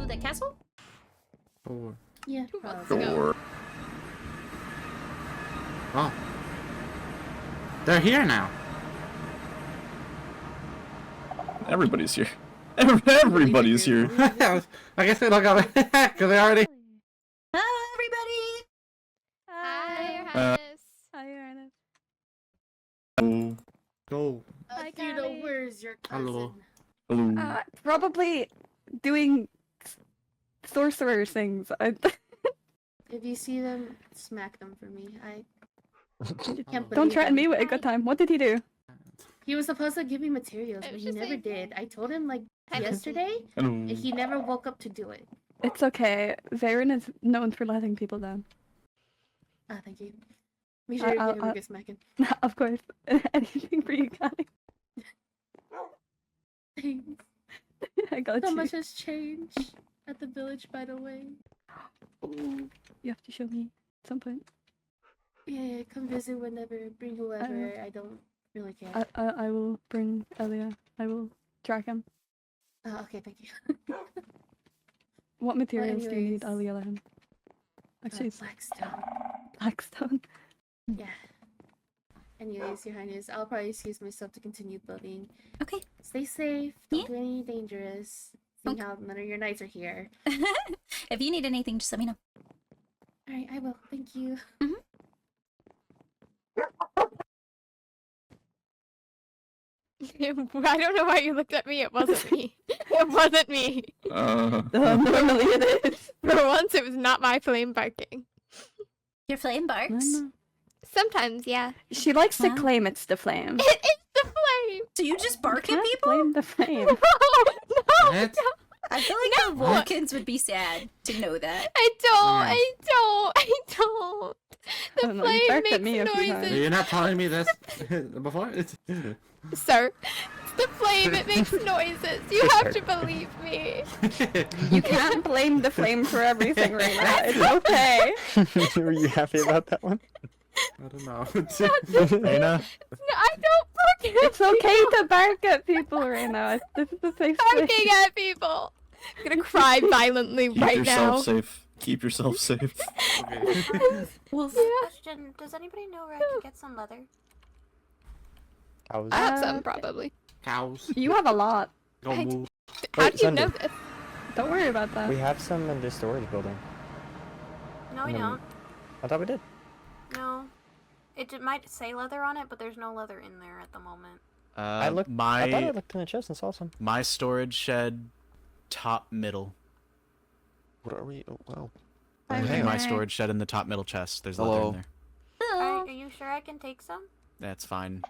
the castle? Or... Yeah. Sure. Oh. They're here now. Everybody's here. Everybody's here. I guess they don't got it because they already. Hello, everybody. Hi, Your Uh, Highness. Hi, Your Highness. Go. Hi, Fiona, Callie. where's your Hello. cousin? Hello. Probably doing sorcerer things. If you see them, smack them for me. I can't believe Don't threaten me with a good time. What did he do? He was supposed to give me materials, I but was he just never saying- did. I told him like Hi, yesterday, Hello. and he never woke up to do it. It's okay. Varen is known for letting people down. Ah, thank you. Make sure you I'll- give him a good smacking. Of course. Anything for you, Callie. Thanks. I got So you. much has changed at the village, by the way. Ooh, you have to show me at some point. Yeah, come visit whenever. Bring whoever. I don't really care. I will bring Elia. I will track him. Okay, thank you. What materials do you need, anyways, Elia? Actually, it's Blackstone. Blackstone. Yeah. Anyways, Your Highness, I'll probably excuse myself to continue building. Okay. Stay safe. Don't Yeah. do anything dangerous. Seeing Okay. how none of your knights are here. If you need anything, just let me know. Alright, I will. Thank you. I don't know why you looked at me. It wasn't me. It wasn't me. Normally it is. For once, it was not my flame barking. Your flame barks. No. Sometimes, yeah. She likes to Huh? claim it's the flame. It is the flame. So you just bark You at can't people? blame the flame. No, no, What? no. I feel like the What? Wolfkins would be sad to know that. I don't. Yeah. I don't. I don't. The don't know, you flame barked at me a makes few times. noises. You're not telling me this before? Sir, it's the flame. It makes noises. You have to believe me. You can't blame the flame for everything right now. It's okay. Were you happy about that one? I don't know. Reina? No, I don't bark at It's okay to bark at people right now. This is a safe barking place. at people. I'm gonna cry violently Keep right yourself now. safe. Keep yourself safe. Wolf. Question, does anybody know where I can get some leather? Cows. I have some Uh, probably. Cows. You have a lot. Go I- move. How Wait, do you know Sunday. this? Don't worry about that. We have some in the storage building. No, we Mm. don't. I thought we did. No. It might say leather on it, but there's no leather in there at the moment. I thought I looked in the chest and saw some. My storage shed, top middle. What are we? Oh, wow. In my storage shed in the top middle chest. There's leather Hello. in there. Are you sure I can take some? That's fine.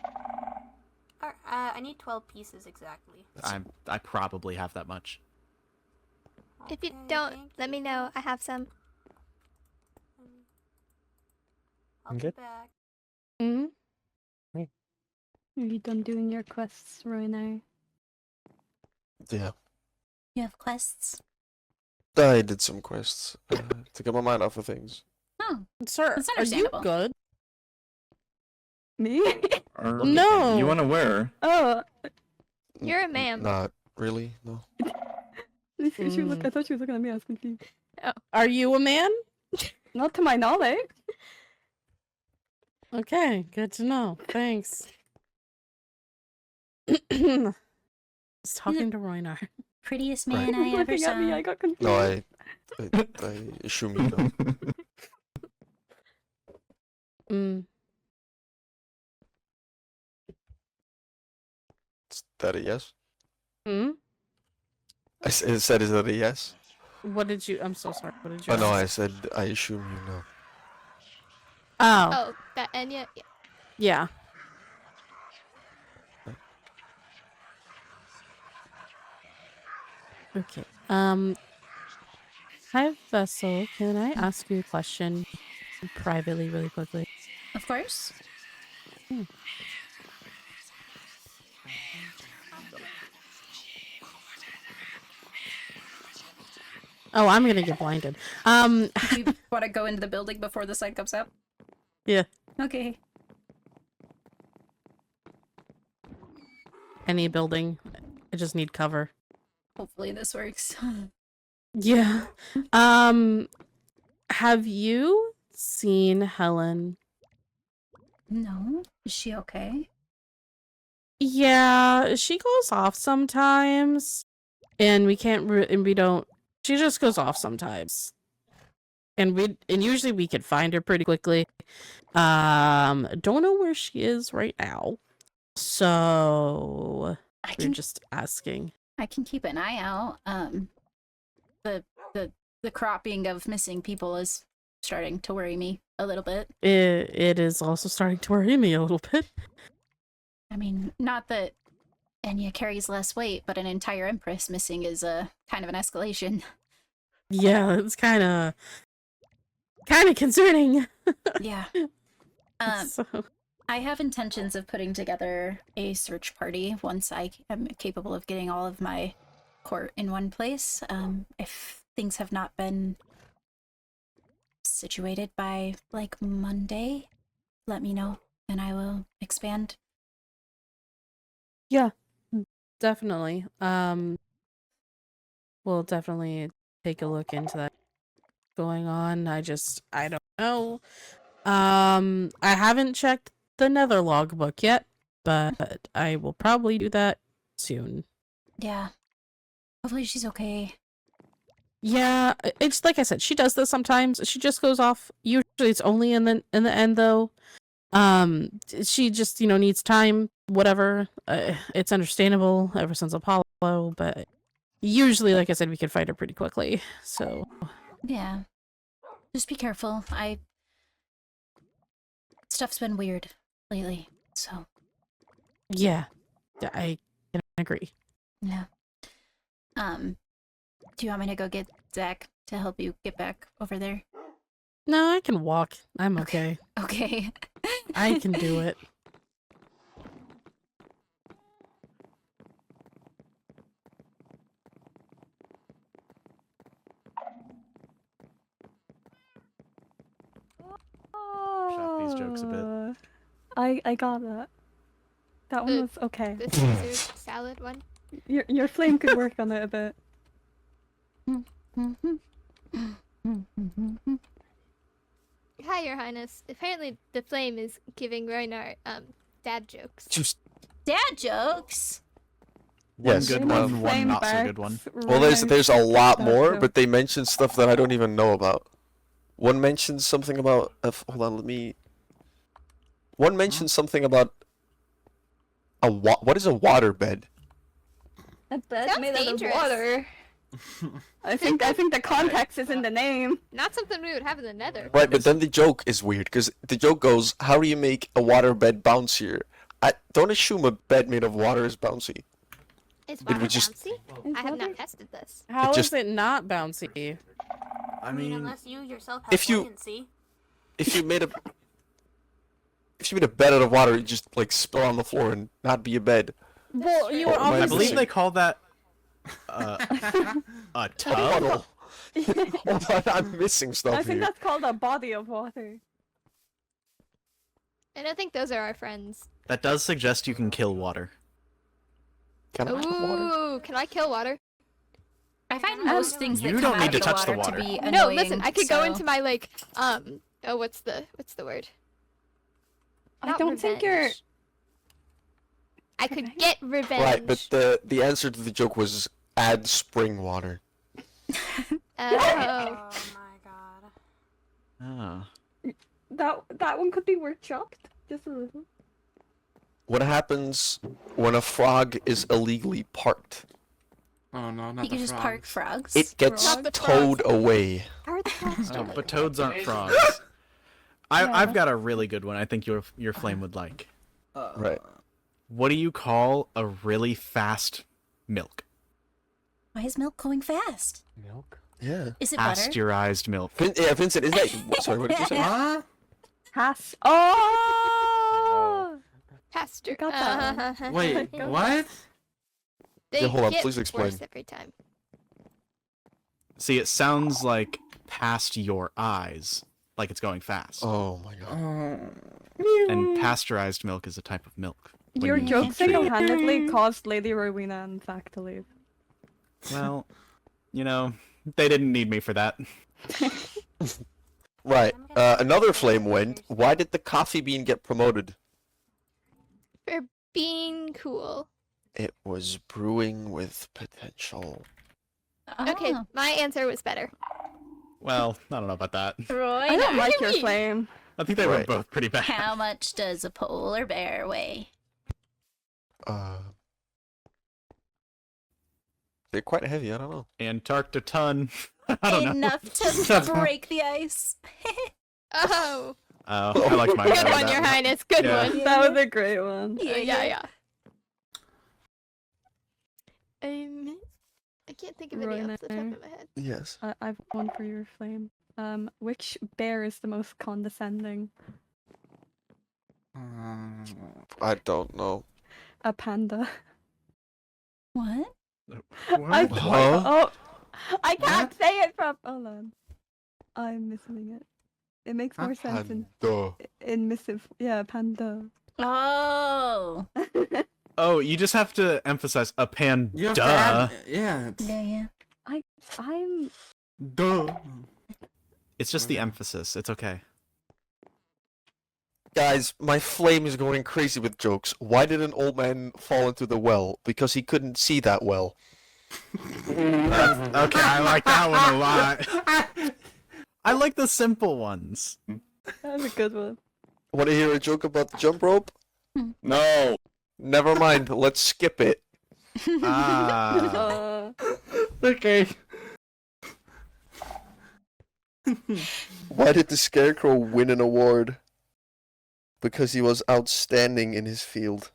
I need 12 pieces exactly. I probably have that much. If you Okay, don't, thank let me you. know. I have some. I'll I'm be good. back. Hmm? Me. Are you done doing your quests right now? Yeah. You have quests? I did some quests to get my mind off of things. Oh, Sir, That's are you understandable. good? Me? No. You want to wear? Oh, You're a man. Not really, no. I thought she was looking at me. I was confused. Are you a man? Not to my knowledge. Okay, good to know. Thanks. I was talking to Roinar. prettiest Right. man I ever Looking saw. at me, I got confused. No, I assume you know. Mm. Is that a yes? Hmm? Said, is that a yes? What did you? I'm so sorry. What did you? Oh, no, I ask? said, I assume you know. Oh, Oh, that Enya. Yeah. yeah. Okay. Hi, Vessel. Can I ask you a question privately, really quickly? Of course. Oh, I'm gonna get blinded. You want to go into the building before the sun comes up? Yeah. Okay. Any building. I just need cover. Hopefully this works. Yeah. Have you seen Helen? No. Is she okay? Yeah, she goes off sometimes, and we can't. And we don't. She just goes off sometimes, and usually we could find her pretty quickly. Don't know where she is right now, so we're just asking. I can keep an eye out. The cropping of missing people is starting to worry me a little bit. It is also starting to worry me a little bit. I mean, not that Enya carries less weight, but an entire empress missing is a kind of an escalation. Yeah, it's kind of concerning. Yeah. So. I have intentions of putting together a search party once I am capable of getting all of my court in one place. If things have not been situated by, like, Monday, let me know, and I will expand. Yeah, definitely. We'll definitely take a look into that going on. I don't know. I haven't checked the Nether logbook yet, but I will probably do that soon. Yeah. Hopefully she's okay. Yeah, it's like I said, she does this sometimes. She just goes off. Usually it's only in the end though. She just, needs time, whatever. It's understandable ever since Apollo, but usually, like I said, we can find her pretty quickly. So Yeah. Just be careful. Stuff's been weird lately, so. yeah, I can agree. Yeah. Do you want me to go get Zack to help you get back over there? No, I can walk. I'm okay. Okay. I can do it. Shop these jokes a bit. I got that. That one was okay. The Caesar salad one. Your flame could work on it a bit. Hi, Your Highness. Apparently, the flame is giving Ragnar dad jokes. Dad jokes? Yes. One good one, one not so good one. Well, there's a lot more, but they mentioned stuff that I don't even know about. One mentioned something about. Hold on, let me. One mentioned something about what is a water bed? A bed Sounds made dangerous. out of water. I think the context is in the name. Not something we would have in the Nether. Right, but then the joke is weird because the joke goes, "How do you make a water bed bouncier?" I don't assume a bed made of water is bouncy. Is water would just- bouncy? I have not tested this. How is just- it not bouncy? I mean, mean, unless you yourself have if you- buoyancy. If you made a bed out of water, it'd just like spill on the floor and not be a bed. Well, you were Or am I I obviously. believe they call that a tub. Puddle. Hold on, I'm missing stuff I think here. that's called a body of water. I don't think those are our friends. That does suggest you can kill water. Can I kill water? Ooh, can I kill water? I find most things that You come don't out need of to the touch the water to water. be annoying. No, listen, I could go so- into my oh, what's the word? I Not don't think you're. revenge. I could get revenge. Right, but the answer to the joke was add spring water. Oh. Oh my god. Ah. That one could be workshopped just a little. What happens when a frog is illegally parked? Oh no, not You can the just frogs. park frogs. It gets Not the towed away. How are the frogs Oh, doing? but toads aren't frogs. I've got a really good one I think your flame would like. Right. What do you call a really fast milk? Why is milk going fast? Milk? Yeah. Is it butter? Pasteurized milk. Yeah, Vincent, is that... Sorry, what did you say? Huh? Pass. Oh! Pasture. got that Wait, what? They Yeah, hold on, get please explain. worse every time. See, it sounds like past your eyes, like it's going fast. Oh my god. And pasteurized milk is a type of milk. when Your you joke keep treating it- single-handedly caused Lady Rowena and Zack to leave. Well, They didn't need me for that. Right. Another flame went. Why did the coffee bean get promoted? For being cool. It was brewing with potential. Okay, Oh. my answer was better. Well, I don't know about that. I don't like your flame. I think they were Right. both pretty bad. How much does a polar bear weigh? They're quite heavy. I don't know. Antarctica ton. I don't know. Enough to break the ice. Oh, Oh, I like mine. good better one, that Your Highness. Good Yeah. one. That was a great one. Yeah. I can't think of any off the top of my head. Yes. I've one for your flame. Which bear is the most condescending? I don't know. A panda. What? I Huh? Oh, I can't say it from. Hold on. I'm missing it. It makes more sense in missive. Yeah, panda. Oh. Oh, you just have to emphasize a pan. You have Duh. to add- yeah. Yeah. I'm. Duh. It's just the emphasis. It's okay. Guys, my flame is going crazy with jokes. Why did an old man fall into the well? Because he couldn't see that well. Okay, I like that one a lot. I like the simple ones. That was a good one. Want to hear a joke about the jump rope? No. Never mind. Let's skip it. Ah. Okay. Why did the scarecrow win an award? Because he was outstanding in his field.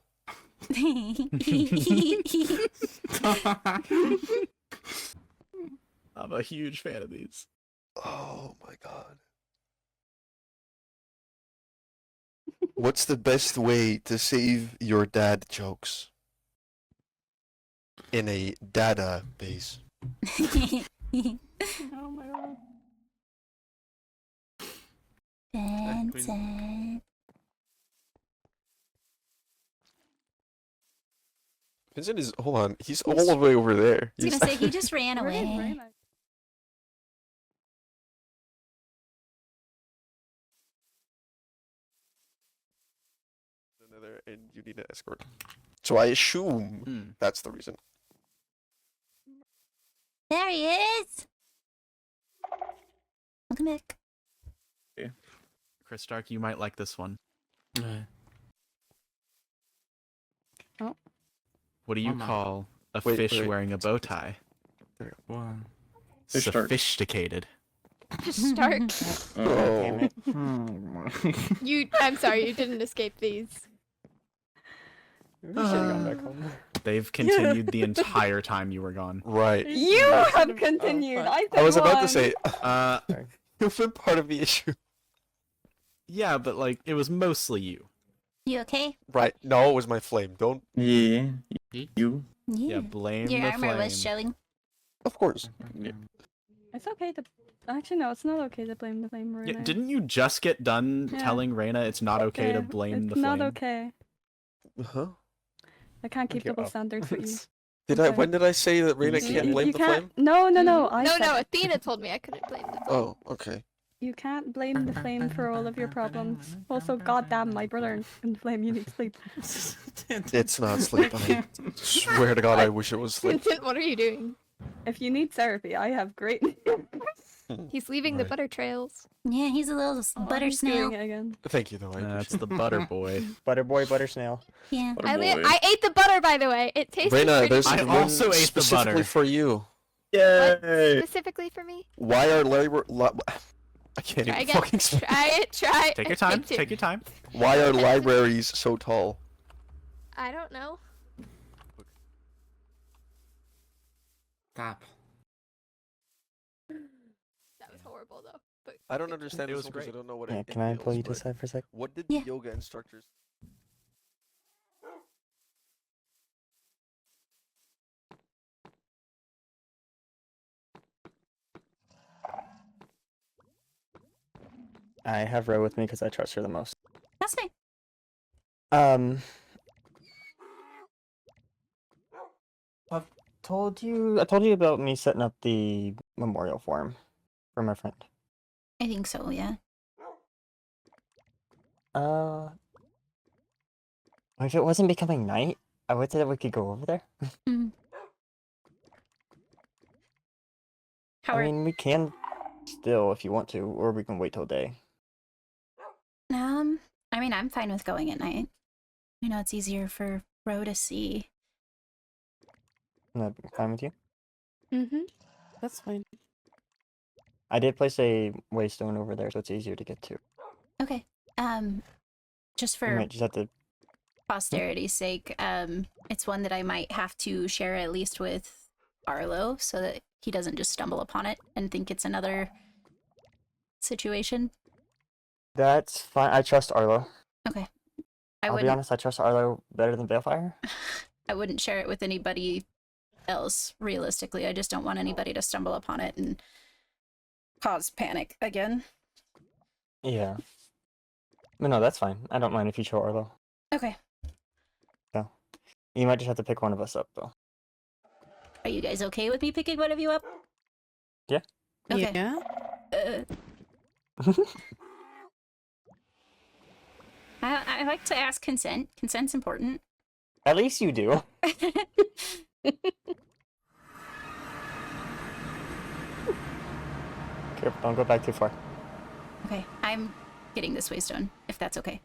I'm a huge fan of these. Oh my god. What's the best way to save your dad jokes? In a data base. Oh my god. Vincent. Vincent is, hold on, he's all the way over there. I was gonna say he just ran Where did away. Reyna- And you need an escort. So I assume that's the reason. There he is. Welcome back. Chris Stark, you might like this one. Oh. What do you Oh my. call a Wait, fish wait. wearing a bow tie? One. Fish Stark. Sophisticated. Stark. Oh. Damn it. I'm sorry, you didn't escape these. We should have gone back home. They've continued the entire time you were gone. Right. You have continued. fuck. I I was about won. to say, Sorry. you've been part of the issue. Yeah, but like it was mostly you. You okay? Right. No, it was my flame. Don't. Yeah. You. Yeah, blame Your the armor flame. was showing. Of course. It's okay to. Actually, no, it's not okay to blame the flame. Yeah, Reyna. didn't you just get done Yeah. telling Reyna it's not okay Yeah, to blame the it's flame? not okay. Huh? I can't keep you double up. standards with you. Did I? Okay. When did I say that Reyna can't blame you the can't. flame? No. I No, said no, it. Athena told me I couldn't blame the flame. Oh, okay. You can't blame the flame for all of your problems. Also, goddamn, my brother and flame, you need sleep. It's not sleep. I swear to God, I wish it was sleep. Vincent, what are you doing? If you need therapy, I have great. He's leaving the Right. butter trails. Yeah, he's a little butter He's doing snail. it again. Thank you, though. I That's appreciate the butter boy. Butter boy, butter snail. Yeah. I ate the butter, by the way. It tasted Reyna, pretty there's good. I one also ate the specifically butter. for you. What? Yay! Specifically for me? Why are I can't Try even again. fucking speak. Try it. Take your time. Take two. Take your time. Why are libraries so tall? I don't know. Stop. That was horrible, though. But I don't understand It this was one 'cause I great. don't know what Yeah, it can I pull you to entails, the but side for a sec? What did Yeah. the yoga instructors? I have Ro with me because I trust her the most. That's fine. Um, told you about me setting up the memorial for him, for my friend. I think so, yeah. If it wasn't becoming night, I would say that we could go over there. Mm. How I mean, we can still if you want to, or we can wait till day. I mean, I'm fine with going at night. You know, it's easier for Ro to see. Is that fine with you? Mm-hmm. That's fine. I did place a waystone over there, so it's easier to get to. Okay. Just You for might just have to. posterity's sake, it's one that I might have to share at least with Arlo so that he doesn't just stumble upon it and think it's another situation. That's fine. I trust Arlo. Okay. I'll be honest, I trust Arlo better than Balefire. I wouldn't share it with anybody else, realistically. I just don't want anybody to stumble upon it and cause panic again. Yeah. But no, that's fine. I don't mind if you show Arlo. Okay. So, you might just have to pick one of us up, though. Are you guys okay with me picking one of you up? Yeah. Okay. Yeah. I like to ask consent. Consent's important. At least you do. Careful, don't go back too far. Okay, I'm getting this waystone, if that's okay.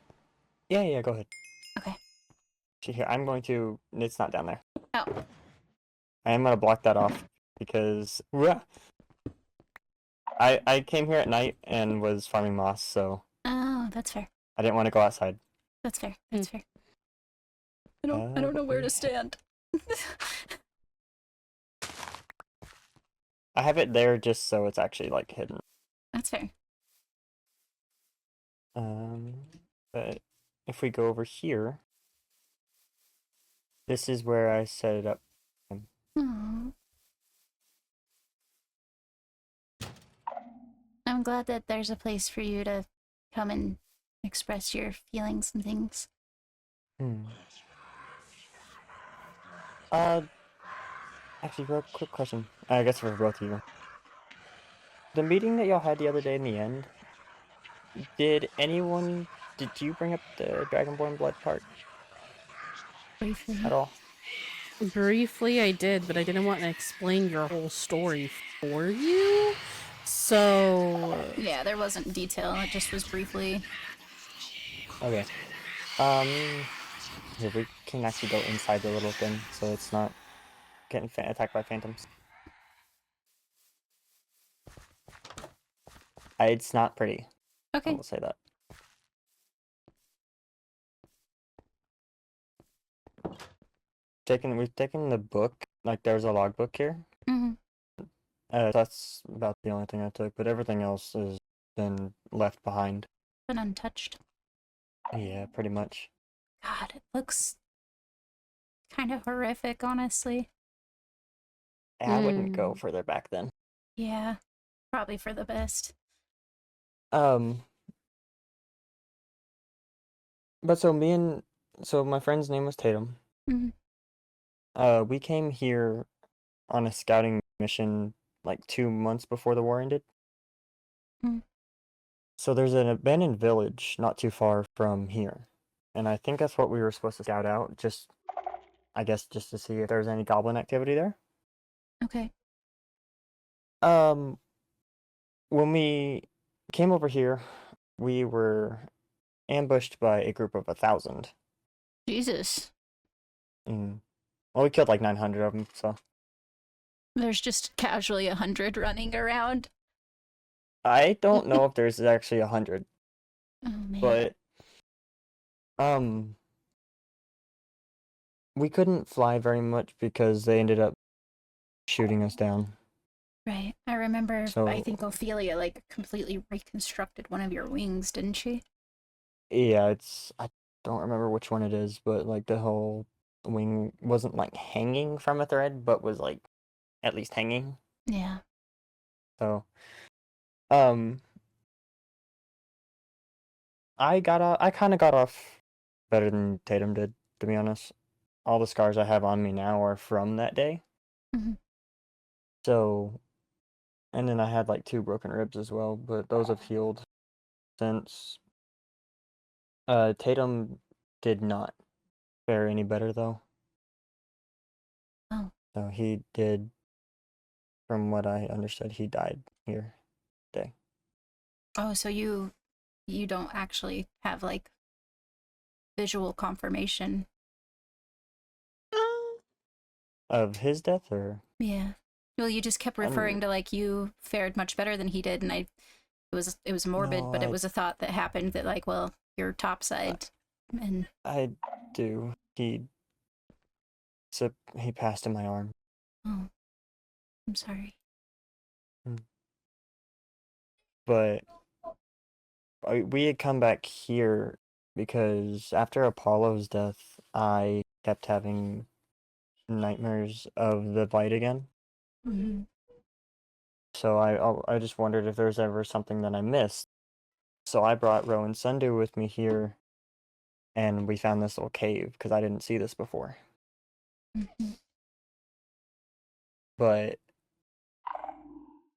Yeah, go ahead. Okay. See here, I'm going to. It's not down there. Oh. I am gonna block that off because I came here at night and was farming moss, so Oh, that's fair. I didn't want to go outside. That's fair. That's fair. I don't know where to stand. I have it there just so it's actually like hidden. That's fair. But if we go over here, this is where I set it up. Aww. I'm glad that there's a place for you to come and express your feelings and things. Actually, real quick question. I guess for both of you. The meeting that y'all had the other day in the end, did you bring up the Dragonborn blood part? Briefly. At all? Briefly, I did, but I didn't want to explain your whole story for you. So Yeah, there wasn't detail. It just was briefly. Okay. Here, we can actually go inside the little thing, so it's not getting attacked by phantoms. It's not pretty. Okay. I will say that. We've taken the book. Like, there's a logbook here. Mm-hmm. That's about the only thing I took, but everything else has been left behind. Been untouched. Yeah, pretty much. God, it looks kind of horrific, honestly. I wouldn't go further back then. Yeah, probably for the best. But so my friend's name was Tatum. Mm-hmm. We came here on a scouting mission like 2 months before the war ended. Mm. So there's an abandoned village not too far from here. And I think that's what we were supposed to scout out, I guess just to see if there's any goblin activity there. Okay. When we came over here, we were ambushed by a group of 1,000. Jesus. Well, we killed like 900 of them, so. There's just casually 100 running around. I don't know if there's actually 100. Oh, man. But, we couldn't fly very much because they ended up shooting us down. Right. I remember, So- I think Ophelia, like, completely reconstructed one of your wings, didn't she? Yeah, I don't remember which one it is, but like the whole wing wasn't like hanging from a thread, but was like at least hanging. Yeah. So, I kind of got off better than Tatum did, to be honest. All the scars I have on me now are from that day. Mhm. So, and then I had like 2 broken ribs as well, but those have healed since. Tatum did not fare any better though. Oh. So he did, from what I understood, he died here today. Oh, so you don't actually have like visual confirmation. Of his death, or? Yeah. Well, you just kept referring to like you fared much better than he did, and it was morbid, No, but it was a thought that happened that like, well, you're topside, and I do. He passed in my arm. oh, I'm sorry. But we had come back here because after Apollo's death, I kept having nightmares of the fight again. Mm-hmm. So I just wondered if there was ever something that I missed. So I brought Row and Sundew with me here, and we found this little cave because I didn't see this before. Mm-hmm. But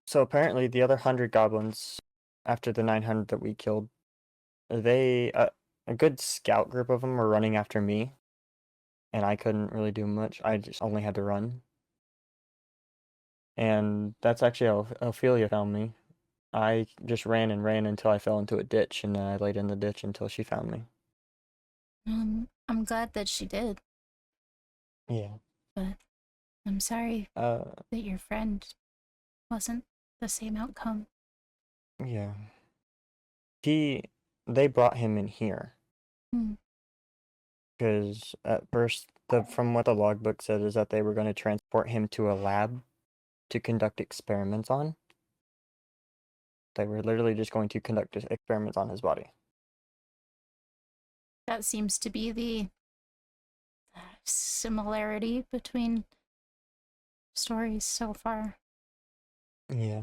so apparently the other 100 goblins, after the 900 that we killed, they a good scout group of them were running after me, and I couldn't really do much. I just only had to run. And that's actually how Ophelia found me. I just ran and ran until I fell into a ditch, and then I laid in the ditch until she found me. I'm glad that she did, Yeah. but I'm sorry that your friend wasn't the same outcome. Yeah. They brought him in here. Hmm. Because at first, from what the logbook said, is that they were going to transport him to a lab to conduct experiments on. They were literally just going to conduct experiments on his body. That seems to be the similarity between stories so far. Yeah.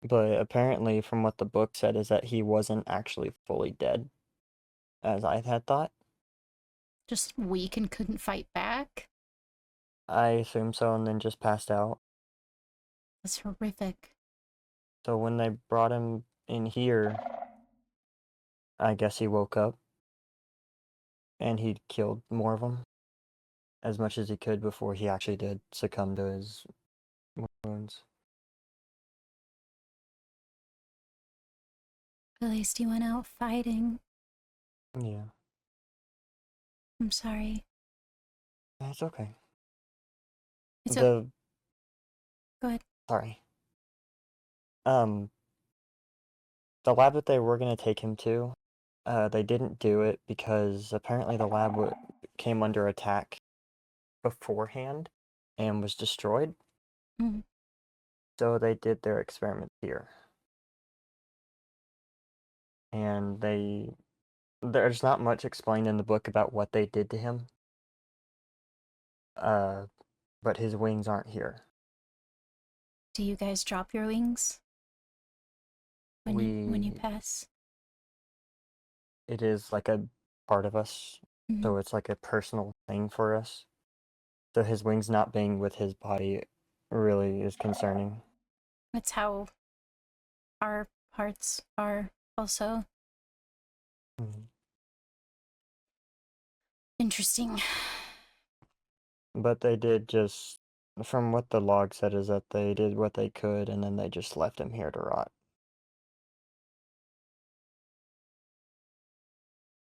But apparently, from what the book said, is that he wasn't actually fully dead, as I had thought. Just weak and couldn't fight back? I assume so, and then just passed out. That's horrific. So when they brought him in here, I guess he woke up, and he killed more of them, as much as he could before he actually did succumb to his wounds. At least he went out fighting. Yeah. I'm sorry. That's okay. Go ahead. Sorry. The lab that they were going to take him to, they didn't do it because apparently the lab came under attack beforehand and was destroyed. Mm. So they did their experiment here. And there's not much explained in the book about what they did to him. But his wings aren't here. Do you guys drop your wings when you pass? It is like a part of us, Mm-hmm. so it's like a personal thing for us. So his wings not being with his body really is concerning. That's how our hearts are also. Mm-hmm. Interesting. But they did just, from what the log said, is that they did what they could and then they just left him here to rot.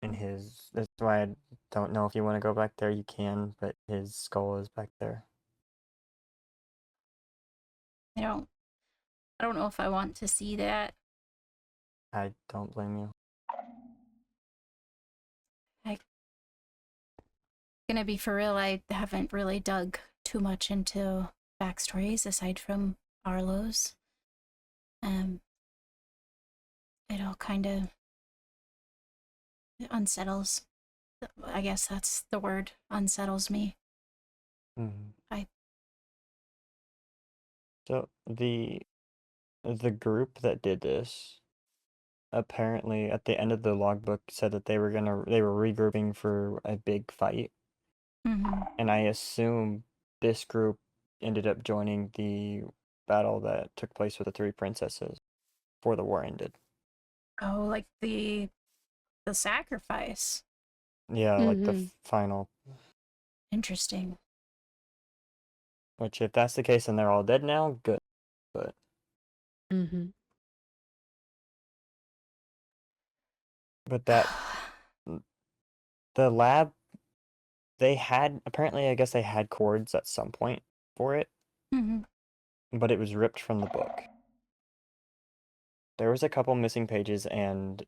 And that's why I don't know if you want to go back there, you can, but his skull is back there. I don't know if I want to see that. I don't blame you. Gonna be for real, I haven't really dug too much into backstories aside from Arlo's. It all kind of unsettles. I guess that's the word. Unsettles me. Mm-hmm. So the group that did this apparently at the end of the logbook said that they were regrouping for a big fight. Mm-hmm. And I assume this group ended up joining the battle that took place with the three princesses before the war ended. Oh, like the sacrifice. Yeah, like the Mm-hmm. final. Interesting. Which, if that's the case and they're all dead now, good. But Mm-hmm. that the lab, they had apparently, I guess they had cords at some point for it, Mm-hmm. but it was ripped from the book. There was a couple missing pages and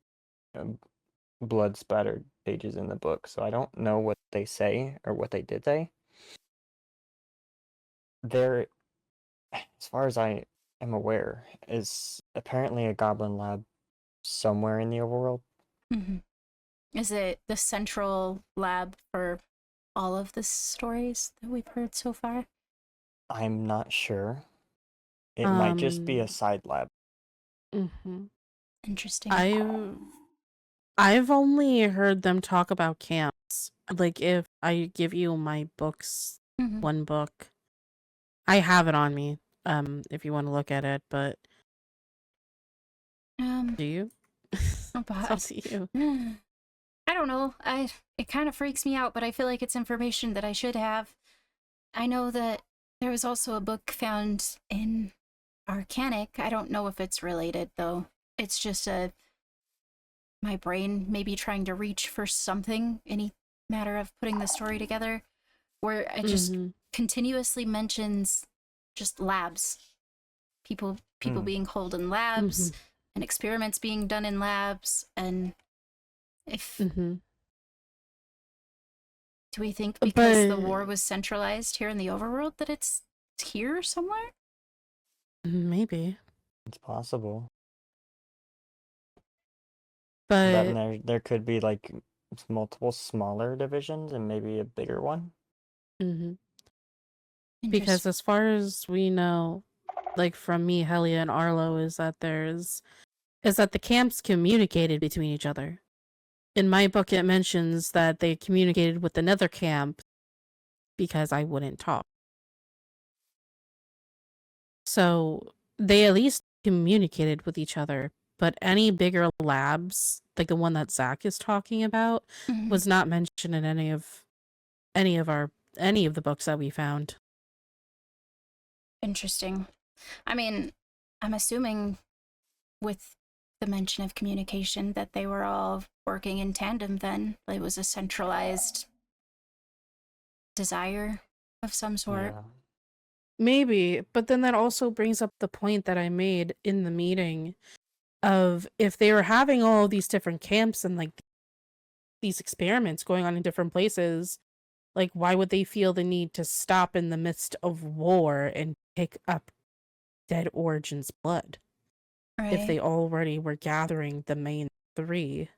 blood splattered pages in the book, so I don't know what they say or what they did say. There, as far as I am aware, is apparently a goblin lab somewhere in the overworld. Mm-hmm. Is it the central lab for all of the stories that we've heard so far? I'm not sure. It might just be a side lab. Mm-hmm. Interesting. I've only heard them talk about camps. Like, if I give you my books, Mm-hmm. one book, I have it on me. If you want to look at it, but do you? It's up to you. I don't know. It kind of freaks me out, but I feel like it's information that I should have. I know that there was also a book found in Arcanic. I don't know if it's related though. It's just my brain maybe trying to reach for something, any matter of putting the story together, where it just continuously mentions just labs. People being held in labs and experiments being done in labs, and if do we think because the war was centralized here in the overworld that it's here somewhere? Maybe. It's possible. But there could be like multiple smaller divisions and maybe a bigger one. Because as far as we know, like from me, Helia, and Arlo, is that the camps communicated between each other. In my book, it mentions that they communicated with another camp because I wouldn't talk. So they at least communicated with each other, but any bigger labs, like the one that Zack is talking about, was not mentioned in any of the books that we found. Interesting. I mean, I'm assuming with the mention of communication that they were all working in tandem then. It was a centralized desire of some sort. Yeah. Maybe, but then that also brings up the point that I made in the meeting of if they were having all these different camps and like these experiments going on in different places, like why would they feel the need to stop in the midst of war and pick up Dead Origin's blood? If they already were gathering the main three,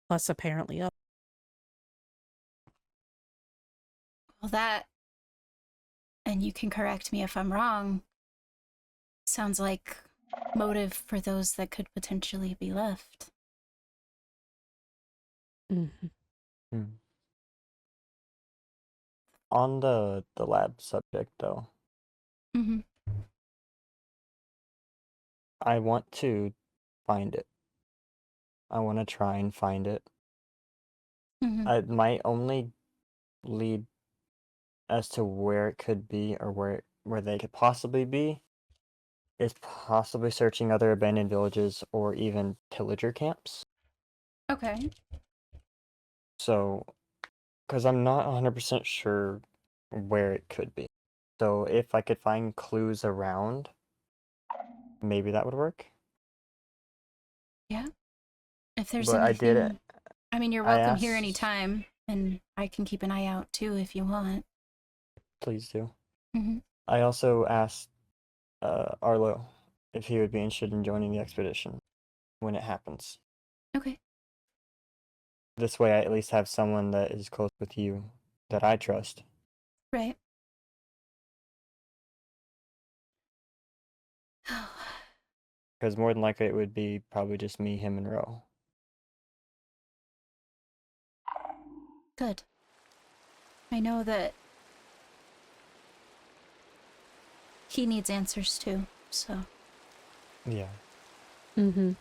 plus apparently up. Well, that, and you can correct me if I'm wrong, sounds like motive for those that could potentially be left. On the lab subject, though, I want to find it. I want to try and find it. My only lead as to where it could be or where they could possibly be is possibly searching other abandoned villages or even pillager camps. Okay. So, because I'm not 100% sure where it could be. So if I could find clues around, maybe that would work. Yeah. If there's But anything, I mean, you're welcome here asked- anytime, and I can keep an eye out too if you want. Please do. I also asked Arlo if he would be interested in joining the expedition when it happens. Okay. This way I at least have someone that is close with you that I trust. Right. Because more than likely it would be probably just me, him, and Ro. Good. I know that he needs answers too, so. Yeah. Mm-hmm.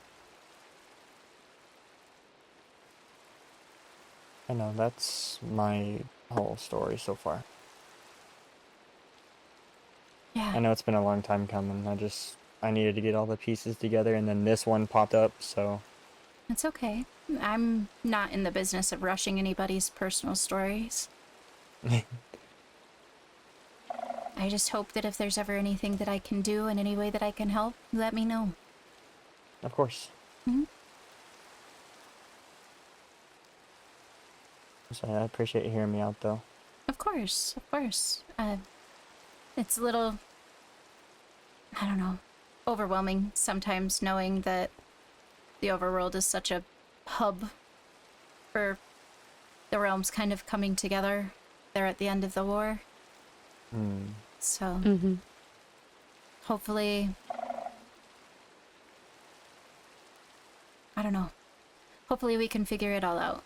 I know, that's my whole story so far. Yeah. I know it's been a long time coming. I needed to get all the pieces together, and then this one popped up, so. It's okay. I'm not in the business of rushing anybody's personal stories. I just hope that if there's ever anything that I can do in any way that I can help, let me know. Of course. Mhm. So I appreciate you hearing me out, though. Of course, of course. It's a little, I don't know, overwhelming sometimes knowing that the overworld is such a hub for the realms kind of coming together there at the end of the war. So, Mm-hmm. hopefully, I don't know, hopefully we can figure it all out.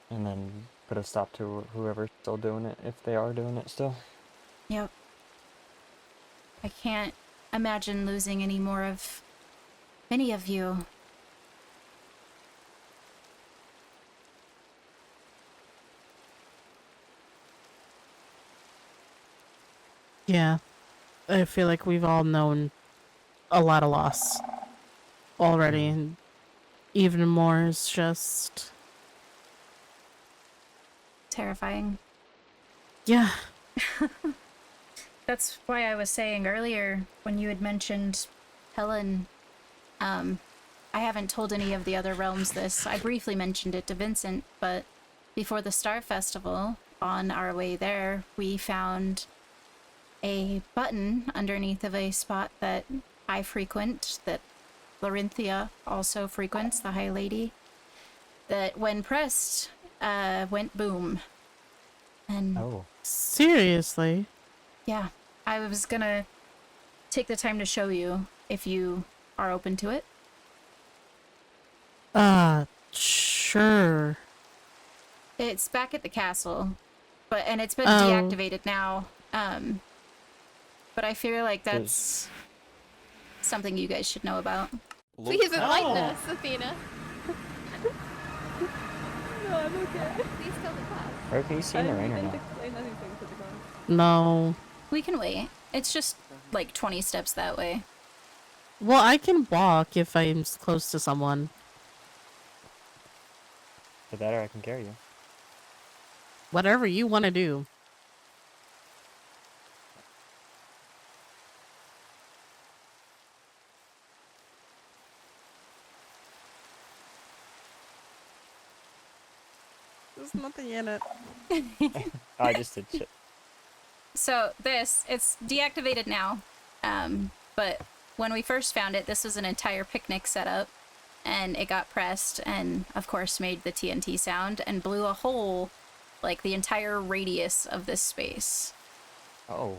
And then put a stop to whoever's still doing it, if they are doing it still. Yep. I can't imagine losing any more of any of you. Yeah. I feel like we've all known a lot of loss already, and even more is just Terrifying. yeah. That's why I was saying earlier when you had mentioned Helen, I haven't told any of the other realms this. I briefly mentioned it to Vincent, but before the Star Festival, on our way there, we found a button underneath of a spot that I frequent, that Larinthia also frequents, the High Lady, that when pressed, went boom. And Oh. Seriously? yeah, I was gonna take the time to show you if you are open to it. Sure. It's back at the castle, and it's been Oh. deactivated now. But I feel like that's something you guys should know about. Please enlighten us, Athena. No, I'm okay. Please tell the class. Or can you see in the rain or didn't not? explain anything to the class. No. We can wait. It's just like 20 steps that way. Well, I can walk if I'm close to someone. For that, or I can carry you. Whatever you want to do. There's nothing in it. I just did shit. So it's deactivated now. But when we first found it, this was an entire picnic setup, and it got pressed and of course made the TNT sound and blew a hole like the entire radius of this space. Oh.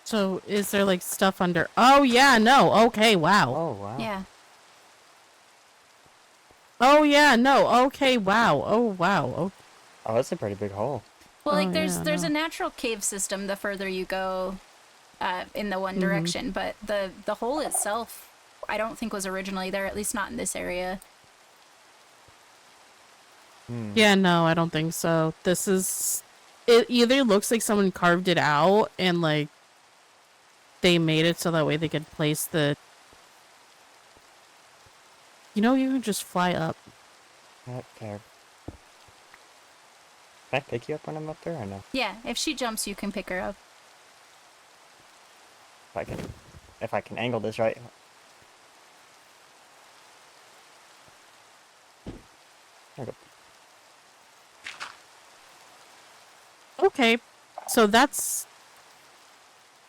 So is there like stuff under? Oh yeah, no. Okay, wow. Oh wow. Yeah. Oh yeah, no. Okay, wow. Oh wow. Oh. Oh, that's a pretty big hole. Well, like Oh, there's yeah, a no. natural cave system the further you go in the one direction, but the hole itself I don't think was originally there, at least not in this area. Yeah, no, I don't think so. This is... It either looks like someone carved it out and, like, they made it so that way they could place the... You know, you can just fly up. Okay. Can I pick you up when I'm up there or no? Yeah, if she jumps, you can pick her up. If I can angle this right. There we go. Okay, so that's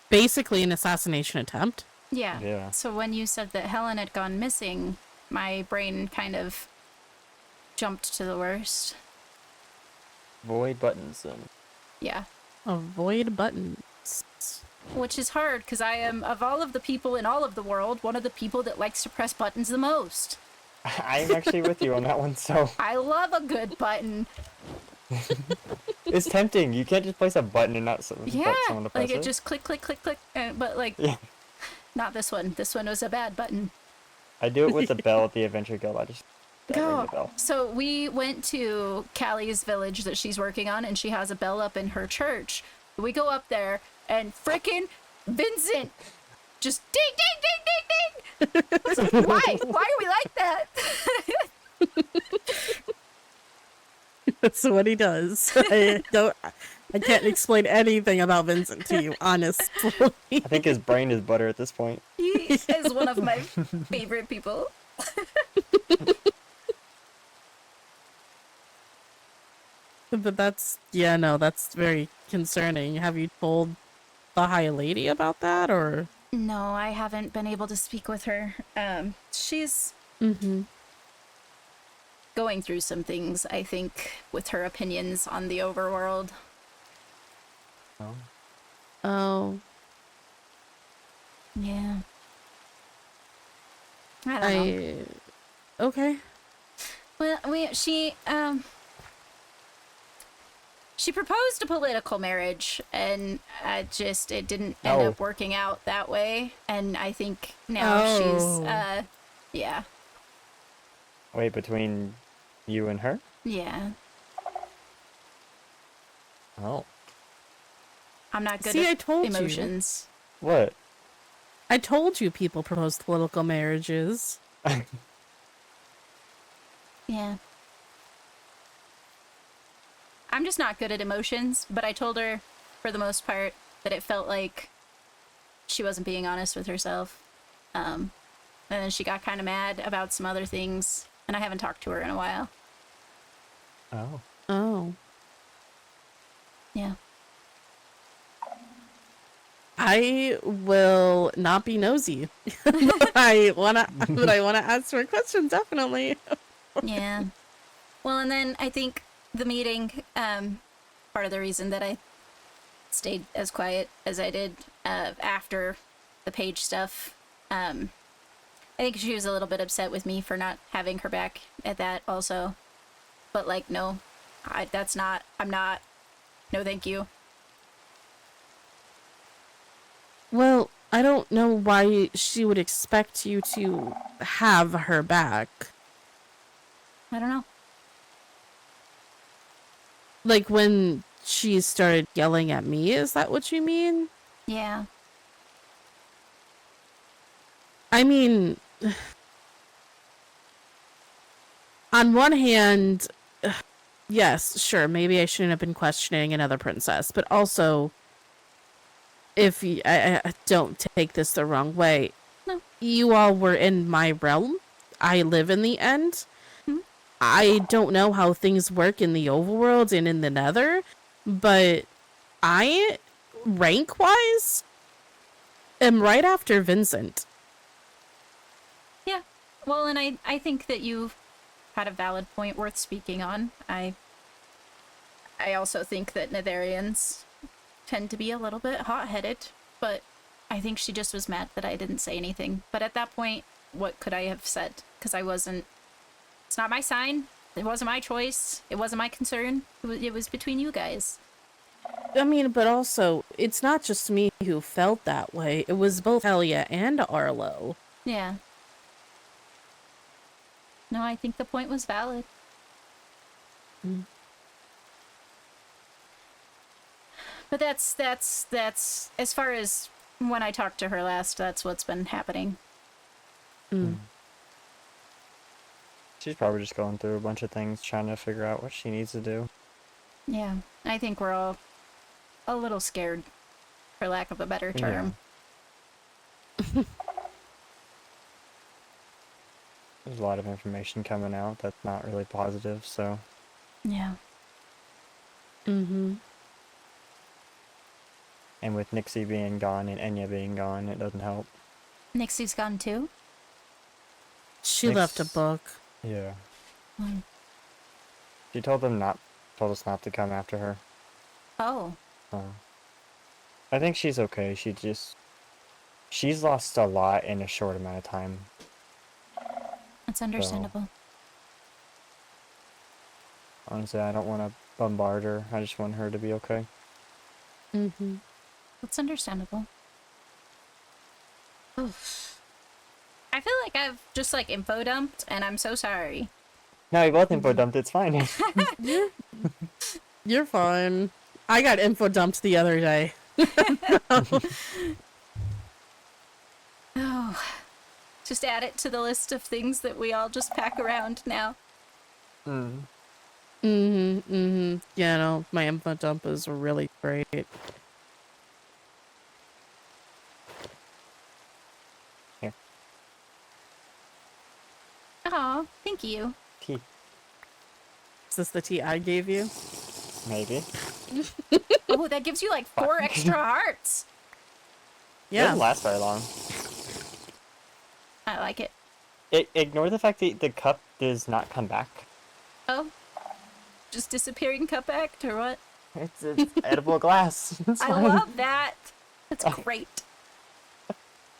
basically an assassination attempt. Yeah. Yeah. So when you said that Helen had gone missing, my brain kind of jumped to the worst. Void buttons then. Yeah. Avoid buttons. Which is hard, because I am, of all of the people in all of the world, one of the people that likes to press buttons the most. I'm actually with you on that one, so. I love a good button. It's tempting. You can't just place a button and not Yeah, let someone to press like it just click, click, click, click. But like, Yeah. not this one. This one was a bad button. I do it with the bell at the Adventure Guild. I just ring the bell. So we went to Callie's village that she's working on, and she has a bell up in her church. We go up there, and frickin' Vincent just ding, ding, ding, ding, ding. Why? Why are we like that? That's what he does. I can't explain anything about Vincent to you, honestly. I think his brain is butter at this point. He is one of my favorite people. But that's that's very concerning. Have you told the High Lady about that, or? No, I haven't been able to speak with her. She's going through some things, I think, with her opinions on the overworld. Oh. Yeah. I don't know. Okay. Well, she proposed a political marriage, and it didn't end up working out that way. And I think now she's, yeah. Wait, between you and her? Yeah. Oh. I'm not good See, at I told emotions. you. What? I told you people propose political marriages. Yeah. I'm just not good at emotions, but I told her, for the most part, that it felt like she wasn't being honest with herself. And then she got kind of mad about some other things, and I haven't talked to her in a while. Oh. Oh. Yeah. I will not be nosy. but I wanna ask her a question, definitely. Yeah. Well, and then I think the meeting, part of the reason that I stayed as quiet as I did after the Paige stuff, I think she was a little bit upset with me for not having her back at that also. But like, no, I'm not, no thank you. Well, I don't know why she would expect you to have her back. I don't know. Like when she started yelling at me, is that what you mean? Yeah. I mean, on one hand, yes, sure, maybe I shouldn't have been questioning another princess, but also, if I don't take this the wrong way, no. You all were in my realm. I live in the end. I don't know how things work in the overworld and in the nether, but I, rank-wise, am right after Vincent. Yeah. Well, and I think that you've had a valid point worth speaking on. I also think that Netherians tend to be a little bit hot-headed, but I think she just was mad that I didn't say anything. But at that point, what could I have said? Because it's not my sign. It wasn't my choice. It wasn't my concern. It was between you guys. I mean, but also, it's not just me who felt that way. It was both Helia and Arlo. Yeah. No, I think the point was valid. But that's as far as when I talked to her last, that's what's been happening. She's probably just going through a bunch of things, trying to figure out what she needs to do. Yeah, I think we're all a little scared, for lack of a better term. Yeah. There's a lot of information coming out that's not really positive, so... Yeah. Mm-hmm. And with Nixie being gone and Enya being gone, it doesn't help. Nixie's gone too? She left a book. Yeah. Hmm. She told us not to come after her. Oh. I think she's okay. She's lost a lot in a short amount of time. That's understandable. Honestly, I don't want to bombard her. I just want her to be okay. Mm-hmm. That's understandable. Oof. I feel like I've just like info dumped, and I'm so sorry. No, we both info dumped. It's fine. You're fine. I got info dumped the other day. Oh, just add it to the list of things that we all just pack around now. Yeah, no, my info dump is really great. Here. Aw, thank you. Tea. Is this the tea I gave you? Maybe. Oh, that gives you like 4 extra hearts. It Yeah. doesn't last very long. I like it. Ignore the fact that the cup does not come back. Oh, just disappearing cup act or what? It's edible glass. It's I fine. love that. That's great.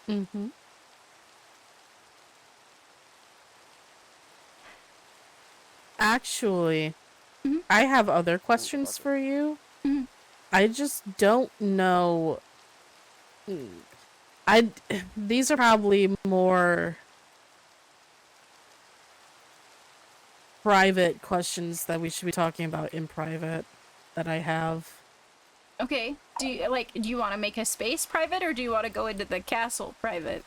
Mm-hmm. Actually, I have other questions for you. I just don't know. These are probably more private questions that we should be talking about in private that I have. Okay. Do you want to make a space private, or do you want to go into the castle private?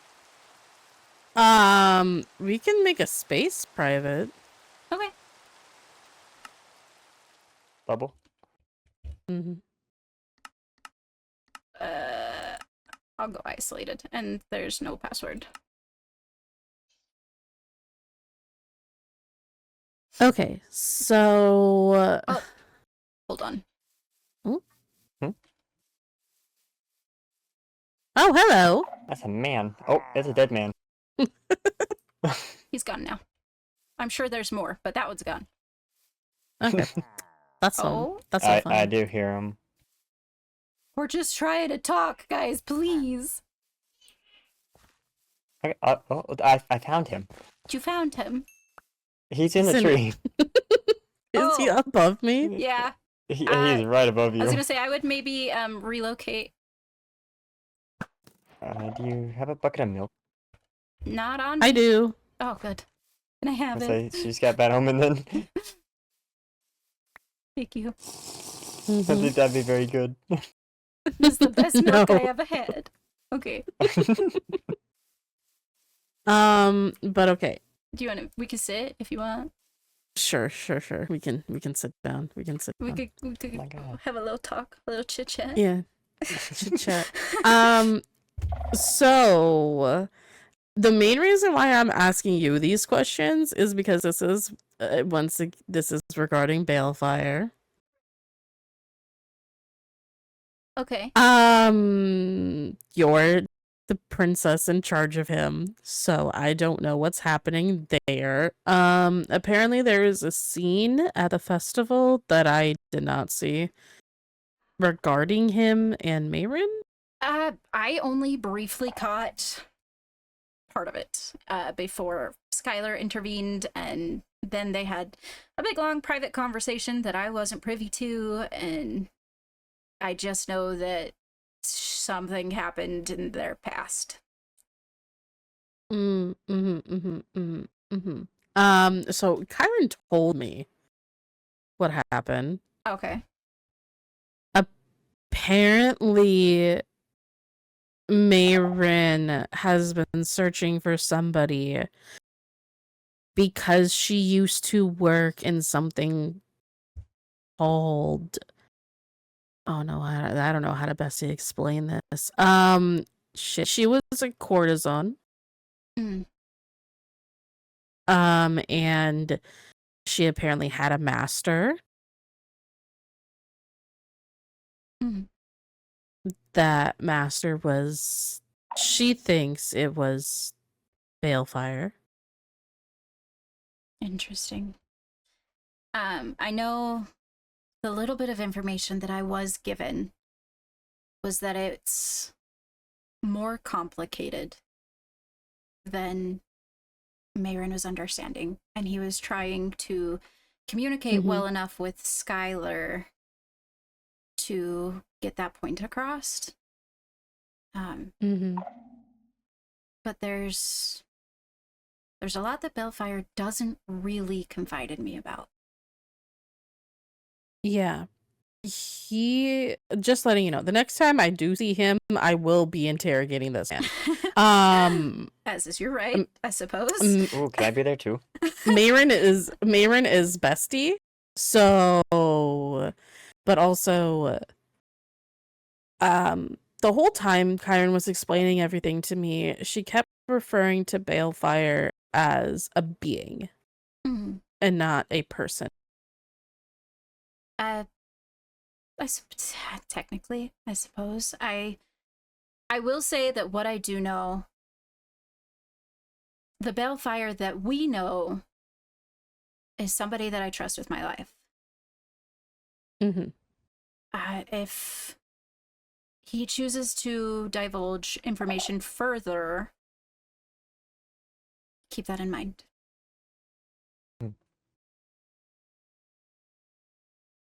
We can make a space private. Okay. Bubble. Mm-hmm. I'll go isolated, and there's no password. Okay, so Oh, hold on. Oh, hello. That's a man. Oh, it's a dead man. He's gone now. I'm sure there's more, but that one's gone. Okay. That's Oh. That's so fun. I do hear him. We're just trying to talk, guys, please. Okay, I found him. You found him. He's in the tree. Is he above me? Yeah. He's right above you. I was gonna say I would maybe relocate. Do you have a bucket of milk? Not on. I do. Oh, good. Can I have Say it? she's got bad omen then. Thank you. I think that'd be very good. This is the best milk No. I ever had. Okay. But okay. Do you want to? We can sit if you want. Sure. We can sit down. We can sit We down. could my God. have a little talk, a little chit chat. Yeah. Chit chat. So the main reason why I'm asking you these questions is because this is this is regarding Balefire. Okay. You're the princess in charge of him, so I don't know what's happening there. Apparently there is a scene at the festival that I did not see regarding him and Mayrin. I only briefly caught part of it before Skylar intervened, and then they had a big long private conversation that I wasn't privy to, and I just know that something happened in their past. So Kyron told me what happened. Okay. Apparently Mayrin has been searching for somebody because she used to work in something called, oh no, I don't know how to best explain this. She was a courtesan. And she apparently had a master. That master was, she thinks it was Balefire. Interesting. I know the little bit of information that I was given was that it's more complicated than Mayrin was understanding, and he was trying to communicate well enough with Skylar to get that point across. But there's a lot that Balefire doesn't really confide in me about. Yeah. He, just letting you know, the next time I do see him, I will be interrogating this man. As is your right, I suppose. Oh, can I be there too? Mayrin is bestie. So, but also, the whole time Kyron was explaining everything to me, she kept referring to Balefire as a being and not a person. Technically, I suppose. I will say that what I do know, the Balefire that we know is somebody that I trust with my life. If he chooses to divulge information further, keep that in mind.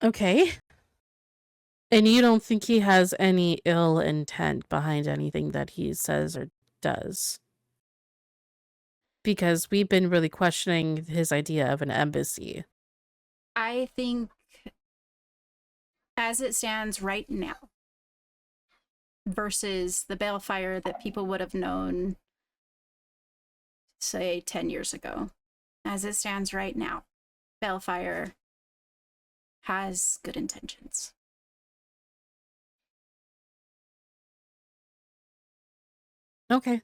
Okay. And you don't think he has any ill intent behind anything that he says or does? Because we've been really questioning his idea of an embassy. I think, as it stands right now, versus the Balefire that people would have known, say, 10 years ago, as it stands right now, Balefire has good intentions. Okay.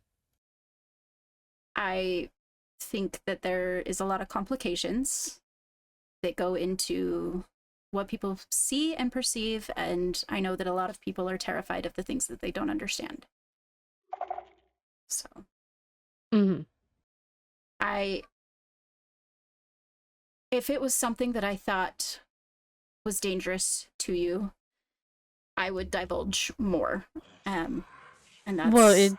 I think that there is a lot of complications that go into what people see and perceive, and I know that a lot of people are terrified of the things that they don't understand. So, if it was something that I thought was dangerous to you, I would divulge more. And that's... Well,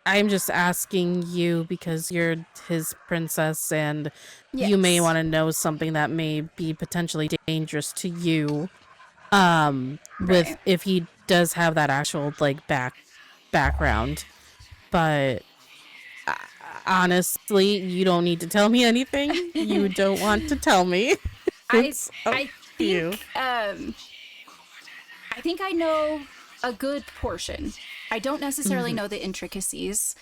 I'm just asking you because you're his princess and you may want to know something that may be potentially dangerous to you. With if he does have that actual background. But honestly, you don't need to tell me anything. You don't want to tell me. I think I know a good portion. I don't necessarily know the intricacies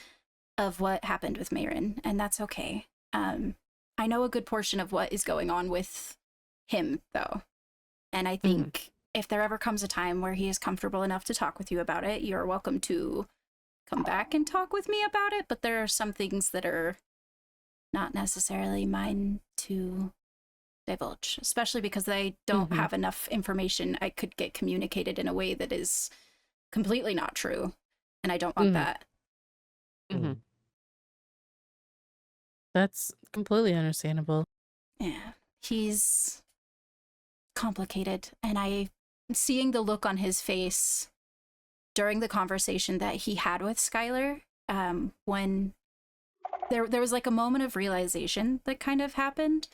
of what happened with Mayrin, and that's okay. I know a good portion of what is going on with him, though. And I think if there ever comes a time where he is comfortable enough to talk with you about it, you're welcome to come back and talk with me about it. But there are some things that are not necessarily mine to divulge, especially because I don't have enough information I could get communicated in a way that is completely not true, and I don't want that. That's completely understandable. Yeah, he's complicated, and seeing the look on his face during the conversation that he had with Skylar, when there was like a moment of realization that kind of happened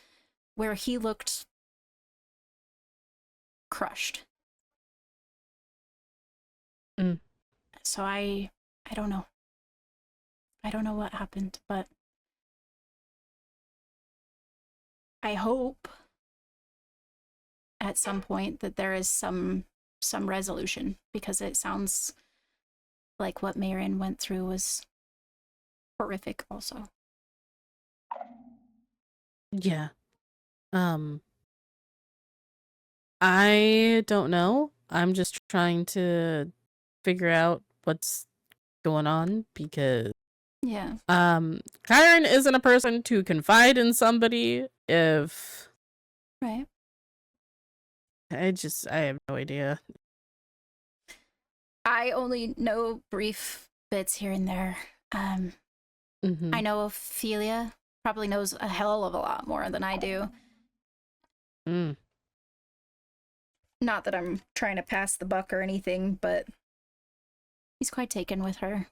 where he looked crushed. So I don't know. I don't know what happened, but I hope at some point that there is some resolution, because it sounds like what Mayrin went through was horrific also. Yeah. I don't know. I'm just trying to figure out what's going on because Kyron isn't a person to confide in somebody if I have no idea. I only know brief bits here and there. I know Ophelia probably knows a hell of a lot more than I do. Not that I'm trying to pass the buck or anything, but he's quite taken with her.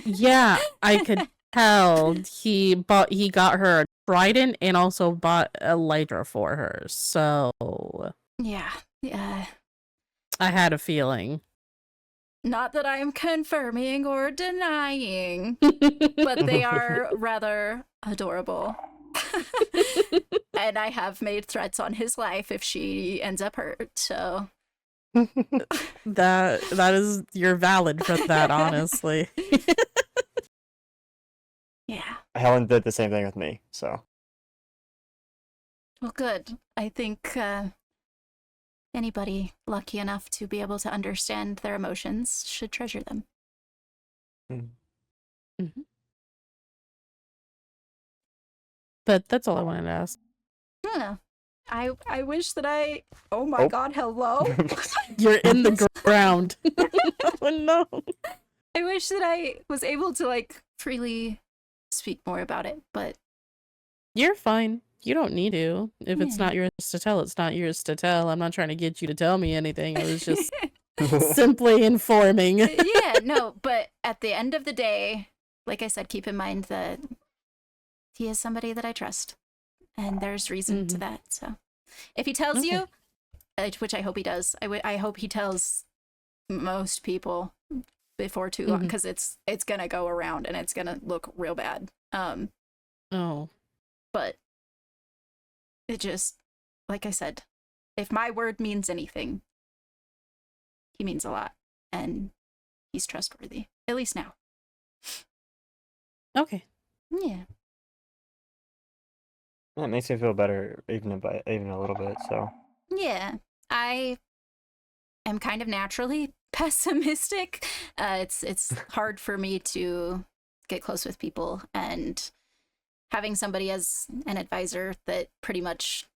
Yeah, I could tell he got her a trident and also bought a lighter for her. So Yeah. I had a feeling. Not that I am confirming or denying, but they are rather adorable. And I have made threats on his life if she ends up hurt, so that is, you're valid for that, honestly. yeah. Helen did the same thing with me, so. Well, good. I think anybody lucky enough to be able to understand their emotions should treasure them. Mm-hmm. But that's all I wanted to ask. Yeah. I wish that I... Oh my god, hello? You're in the ground. Oh no. I wish that I was able to, like, freely speak more about it, but... You're fine. You don't need to. If it's not yours to tell, it's not yours to tell. I'm not trying to get you to tell me anything. I was just simply informing. Yeah, no, but at the end of the day, like I said, keep in mind that he is somebody that I trust. And there's reason to that, so. If he tells you, which I hope he does, I hope he tells most people before too long, because it's gonna go around and it's gonna look real bad. But it just, like I said, if my word means anything, he means a lot, and he's trustworthy, at least now. Okay. Yeah. That makes me feel better, even a little bit, so. Yeah. I am kind of naturally pessimistic. It's hard for me to get close with people, and having somebody as an advisor that pretty much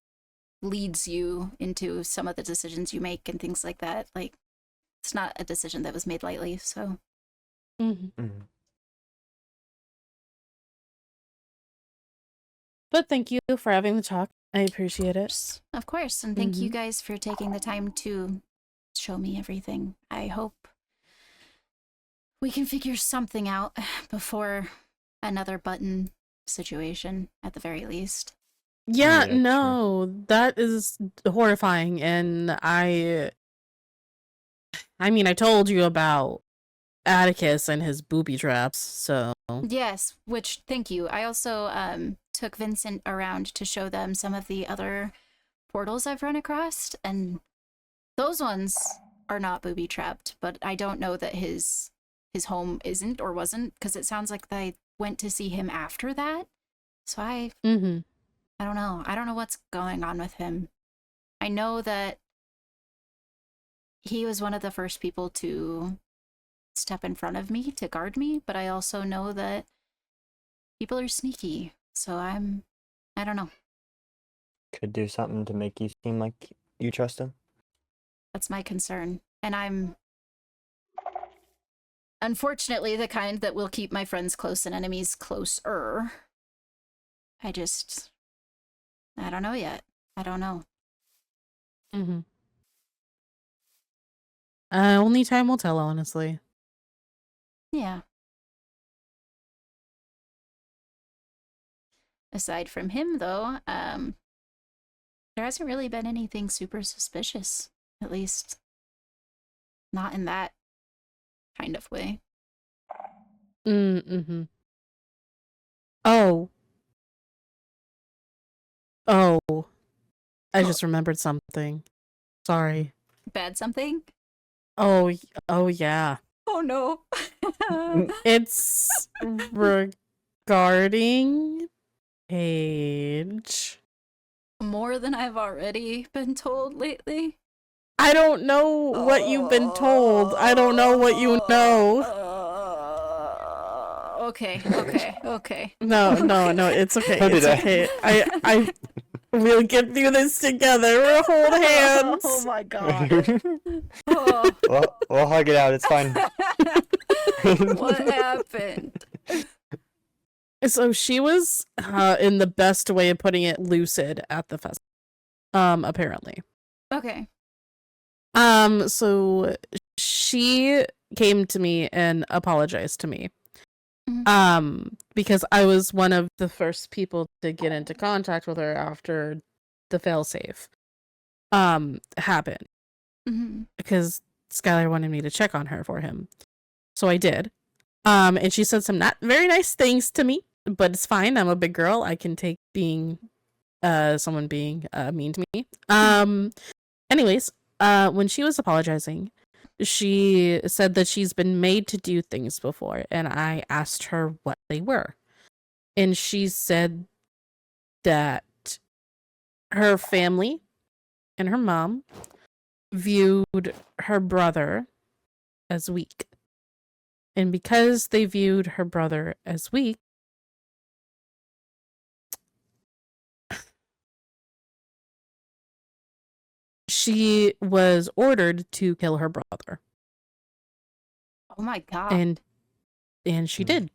leads you into some of the decisions you make and things like that, like, it's not a decision that was made lightly, so. But thank you for having the talk. I appreciate it. Of course, and thank you guys for taking the time to show me everything. I hope we can figure something out before another button situation, at the very least. Yeah, no, that is horrifying, and I mean, I told you about Atticus and his booby traps, so. Yes, which, thank you. I also took Vincent around to show them some of the other portals I've run across, and those ones are not booby trapped, but I don't know that his home isn't or wasn't, because it sounds like they went to see him after that. So I don't know. I don't know what's going on with him. I know that he was one of the first people to step in front of me to guard me, but I also know that people are sneaky, so I don't know. Could do something to make you seem like you trust him. That's my concern, and I'm unfortunately the kind that will keep my friends close and enemies closer. I don't know yet. I don't know. Only time will tell, honestly. Yeah. Aside from him, though, there hasn't really been anything super suspicious. At least, not in that kind of way. Oh, I just remembered something. Sorry. Bad something? Oh yeah. Oh no. It's regarding Paige. More than I've already been told lately? I don't know what you've been told. I don't know what you know. Okay. No, it's okay. It's okay. I we'll get through this together. We'll hold hands. Oh my god. We'll hug it out. It's fine. What happened? So she was, in the best way of putting it, lucid at the festival. Apparently. Okay. So she came to me and apologized to me. Because I was one of the first people to get into contact with her after the failsafe happened. Because Skylar wanted me to check on her for him. So I did. And she said some not very nice things to me, but it's fine. I'm a big girl. I can take being someone being mean to me. Anyways, when she was apologizing, she said that she's been made to do things before, and I asked her what they were. And she said that her family and her mom viewed her brother as weak. And because they viewed her brother as weak, she was ordered to kill her brother. Oh my god. And she did.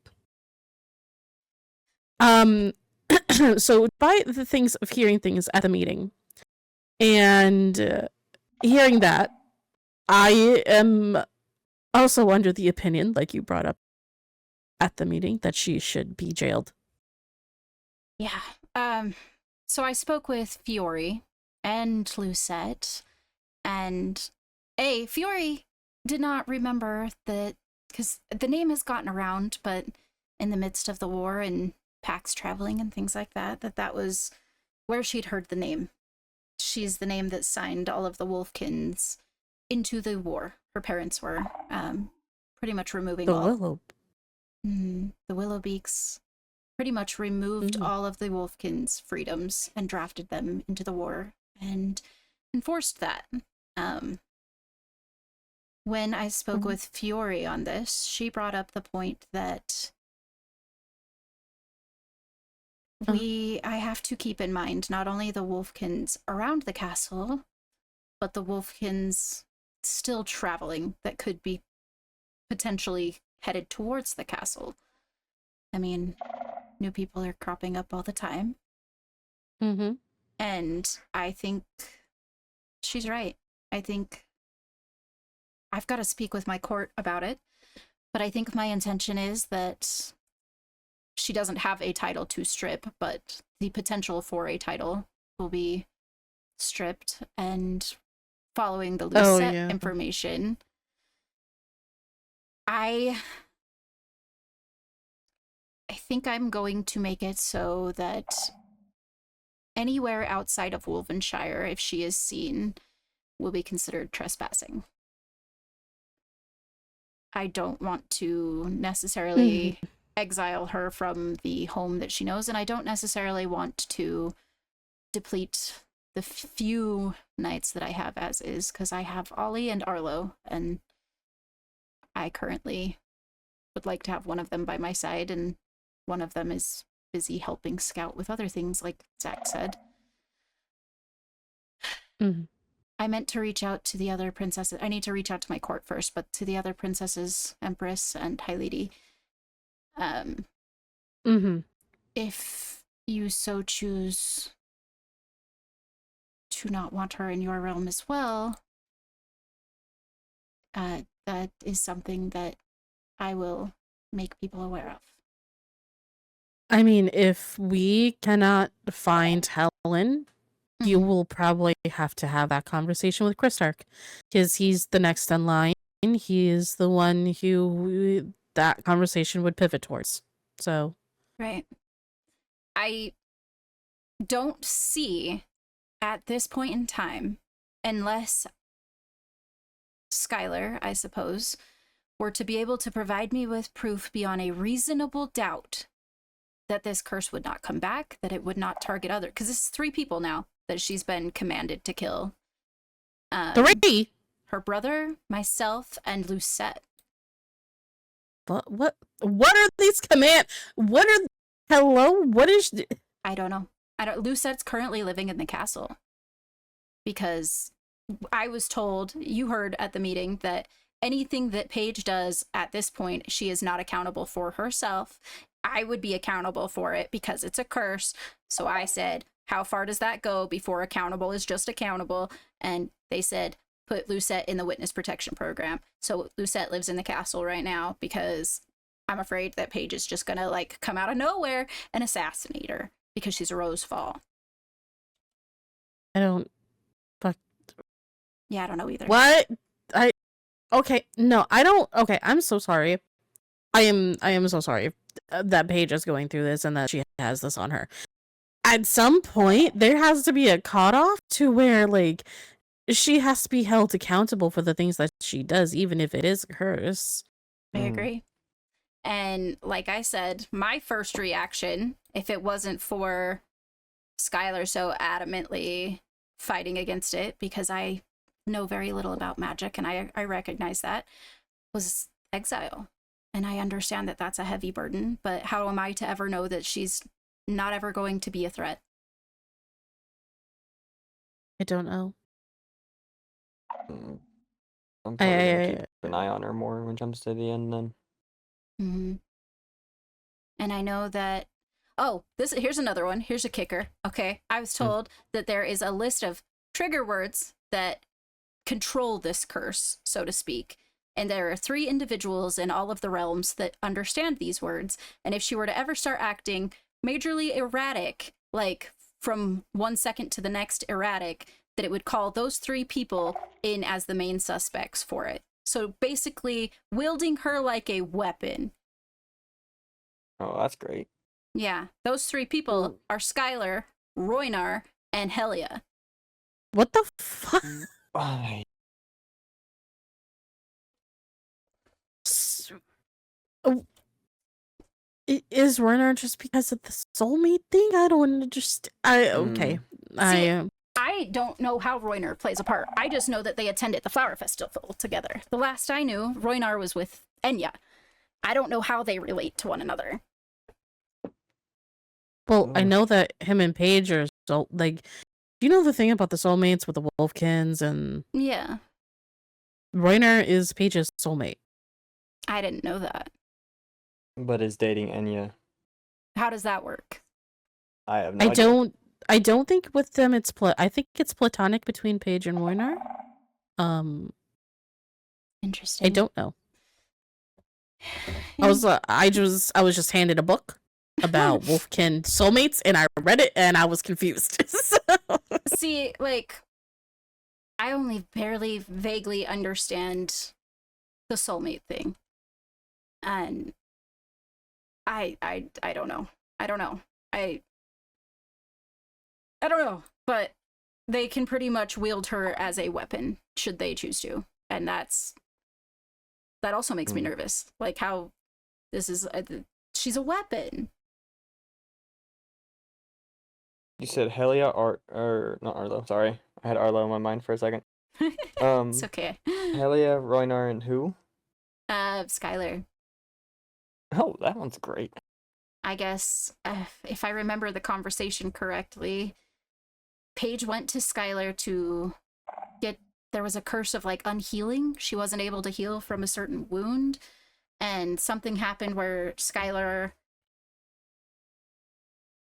So by the things of hearing things at the meeting and hearing that, I am also under the opinion, like you brought up at the meeting, that she should be jailed. Yeah. So I spoke with Fiori and Lucette, and Fiori did not remember that, because the name has gotten around, but in the midst of the war and PAX traveling and things like that, that was where she'd heard the name. She's the name that signed all of the Wolfkins into the war. Her parents were pretty much removing the Willowbeaks pretty much removed all of the Wolfkins' freedoms and drafted them into the war and enforced that. When I spoke with Fiori on this, she brought up the point that I have to keep in mind not only the Wolfkins around the castle, but the Wolfkins still traveling that could be potentially headed towards the castle. I mean, new people are cropping up all the time. And I think she's right. I think I've got to speak with my court about it, but I think my intention is that she doesn't have a title to strip, but the potential for a title will be stripped. And following the Lucette information, I think I'm going to make it so that anywhere outside of Wolvenshire, if she is seen, will be considered trespassing. I don't want to necessarily exile her from the home that she knows, and I don't necessarily want to deplete the few knights that I have as is, because I have Ollie and Arlo, and I currently would like to have one of them by my side, and one of them is busy helping Scout with other things, like Zack said. I meant to reach out to the other princesses. I need to reach out to my court first, but to the other princesses, Empress and High Lady. If you so choose to not want her in your realm as well, that is something that I will make people aware of. I mean, if we cannot find Helen, you will probably have to have that conversation with Christark, because he's the next in line. He is the one who that conversation would pivot towards. So, right. I don't see at this point in time, unless Skylar, I suppose, were to be able to provide me with proof beyond a reasonable doubt that this curse would not come back, that it would not target other, because this is 3 people now that she's been commanded to kill. 3? Her brother, myself, and Lucette. But what are these hello? What is... I don't know. Lucette's currently living in the castle. Because I was told, you heard at the meeting, that anything that Paige does at this point, she is not accountable for herself. I would be accountable for it because it's a curse. So I said, how far does that go before accountable is just accountable? And they said, put Lucette in the witness protection program. So Lucette lives in the castle right now because I'm afraid that Paige is just gonna like come out of nowhere and assassinate her because she's a Rosefall. I don't. Fuck. Yeah, I don't know either. What? Okay, no, I don't. Okay, I'm so sorry. I am so sorry that Paige is going through this and that she has this on her. At some point, there has to be a cutoff to where, like, she has to be held accountable for the things that she does, even if it is a curse. I agree. And like I said, my first reaction, if it wasn't for Skylar so adamantly fighting against it, because I know very little about magic and I recognize that, was exile. And I understand that that's a heavy burden, but how am I to ever know that she's not ever going to be a threat? I don't know. I'm probably gonna keep an eye on her more when it comes to the end then. Mm-hmm. And I know that, here's another one. Here's a kicker. Okay. I was told that there is a list of trigger words that control this curse, so to speak. And there are 3 individuals in all of the realms that understand these words. And if she were to ever start acting majorly erratic, like from one second to the next erratic, that it would call those 3 people in as the main suspects for it. So basically wielding her like a weapon. Oh, that's great. Yeah, those 3 people are Skylar, Rowena, and Helia. What the fuck? Is Rowena just because of the soulmate thing? I don't understand. Okay. I don't know how Rowena plays a part. I just know that they attended the flower festival together. The last I knew, Rowena was with Enya. I don't know how they relate to one another. Well, I know that him and Paige are so like. Do you know the thing about the soulmates with the Wolfkins and? Yeah. Rowena is Paige's soulmate. I didn't know that. But is dating Enya. How does that work? I have no idea. I don't think with them it's I think it's platonic between Paige and Rowena. Interesting. I don't know. I was just handed a book about Wolfkin soulmates and I read it and I was confused. See, like, I only barely vaguely understand the soulmate thing. And I don't know. I don't know. I don't know, but they can pretty much wield her as a weapon should they choose to. And that also makes me nervous. Like how this is she's a weapon. You said Helia or not Arlo, sorry. I had Arlo in my mind for a second. It's okay. Helia, Rowena, and who? Skylar. Oh, that one's great. I guess, if I remember the conversation correctly, Paige went to Skylar to there was a curse of like unhealing. She wasn't able to heal from a certain wound, and something happened where Skylar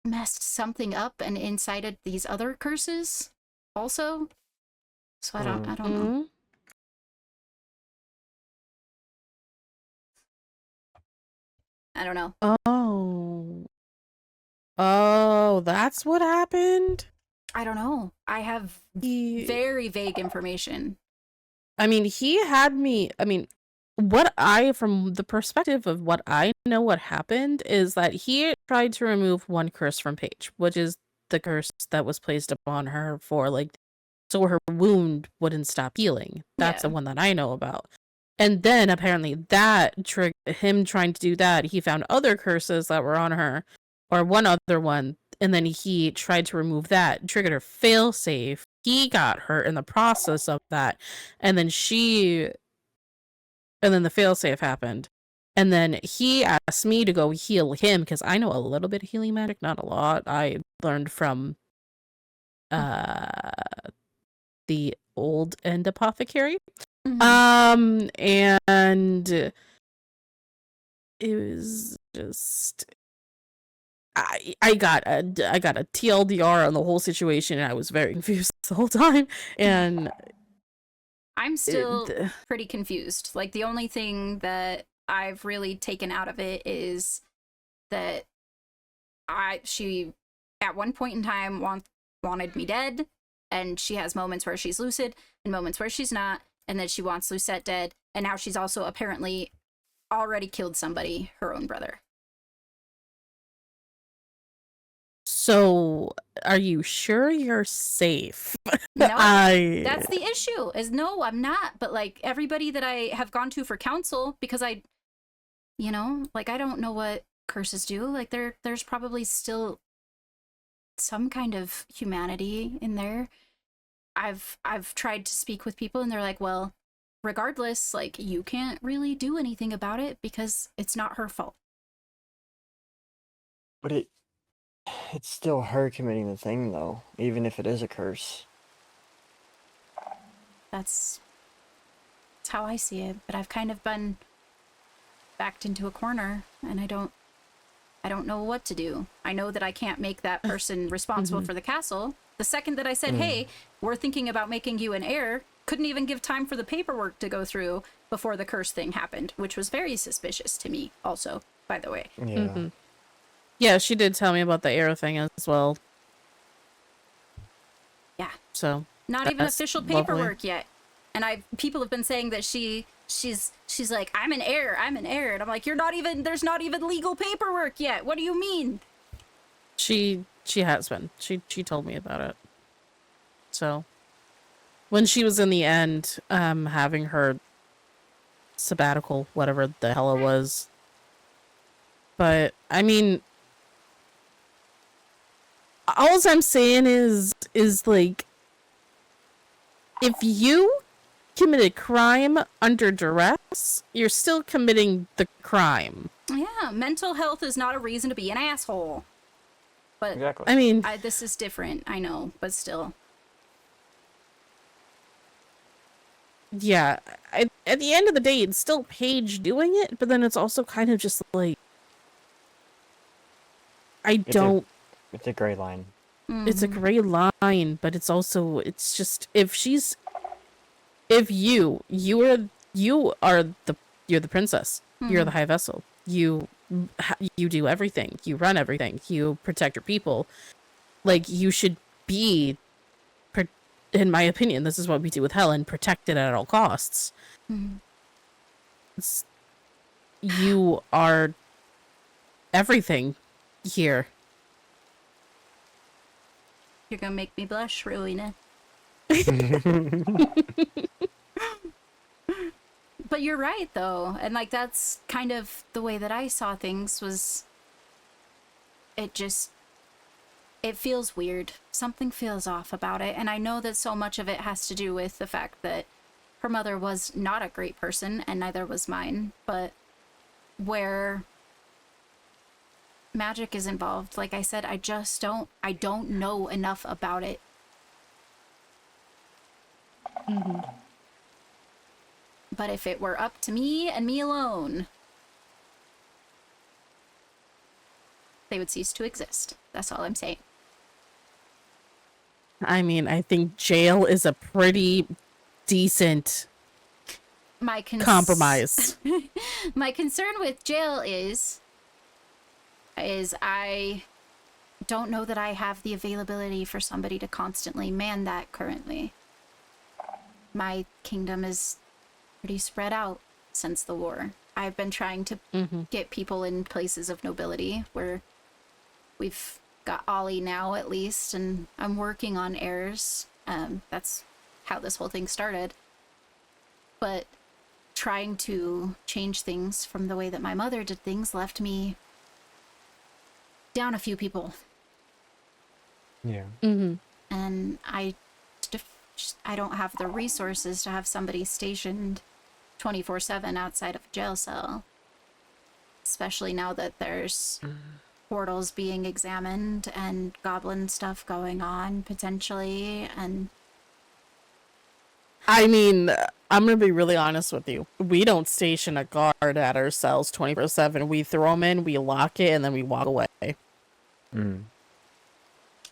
messed something up and incited these other curses also. So I don't know. I don't know. Oh, that's what happened? I don't know. I have very vague information. I mean, from the perspective of what I know what happened is that he tried to remove one curse from Paige, which is the curse that was placed upon her for like, so her wound wouldn't stop healing. That's the one that I know about. And then apparently that him trying to do that, he found other curses that were on her, or one other one, and then he tried to remove that, triggered her failsafe. He got hurt in the process of that, and then the failsafe happened. And then he asked me to go heal him because I know a little bit of healing magic, not a lot. I learned from the old end apothecary. And it was just I got a TLDR on the whole situation and I was very confused the whole time. And I'm still pretty confused. Like the only thing that I've really taken out of it is that she at one point in time wanted me dead, and she has moments where she's lucid and moments where she's not, and then she wants Lucette dead, and now she's also apparently already killed somebody, her own brother. So, are you sure you're safe? No, that's the issue. Is no, I'm not. But like everybody that I have gone to for counsel, because I don't know what curses do. Like there's probably still some kind of humanity in there. I've tried to speak with people, and they're like, well, regardless, like you can't really do anything about it because it's not her fault. But it's still her committing the thing, though, even if it is a curse. That's how I see it. But I've kind of been backed into a corner, and I don't know what to do. I know that I can't make that person responsible for the castle. The second that I said, hey, we're thinking about making you an heir, couldn't even give time for the paperwork to go through before the curse thing happened, which was very suspicious to me also, by the way. Yeah. Yeah, she did tell me about the arrow thing as well. Yeah. So not even official paperwork yet. And people have been saying that she's like, I'm an heir. And I'm like, there's not even legal paperwork yet. What do you mean? She has been. She told me about it. So when she was in the end, having her sabbatical, whatever the hell it was. But I mean, all I'm saying is like, if you committed crime under duress, you're still committing the crime. Yeah, mental health is not a reason to be an asshole. But exactly. I mean, this is different, I know, but still. Yeah, at the end of the day, it's still Paige doing it, but then it's also kind of just like, it's a gray line. It's a gray line, but it's just, you're the princess. You're the high vessel. You do everything. You run everything. You protect your people. Like, you should be, in my opinion, this is what we do with Helen, protected at all costs. You are everything here. You're gonna make me blush, Rowena. But you're right, though. And, like, that's kind of the way that I saw things was... It feels weird. Something feels off about it. And I know that so much of it has to do with the fact that her mother was not a great person, and neither was mine. But where magic is involved, like I said, I don't know enough about it. But if it were up to me and me alone, they would cease to exist. That's all I'm saying. I mean, I think jail is a pretty decent compromise. My concern with jail is I don't know that I have the availability for somebody to constantly man that currently. My kingdom is pretty spread out since the war. I've been trying to get people in places of nobility where we've got Ollie now, at least, and I'm working on heirs. That's how this whole thing started. But trying to change things from the way that my mother did things left me down a few people. Yeah. And I don't have the resources to have somebody stationed 24/7 outside of a jail cell. Especially now that there's portals being examined and goblin stuff going on, potentially, and... I mean, I'm gonna be really honest with you. We don't station a guard at our cells 24/7. We throw them in, we lock it, and then we walk away. I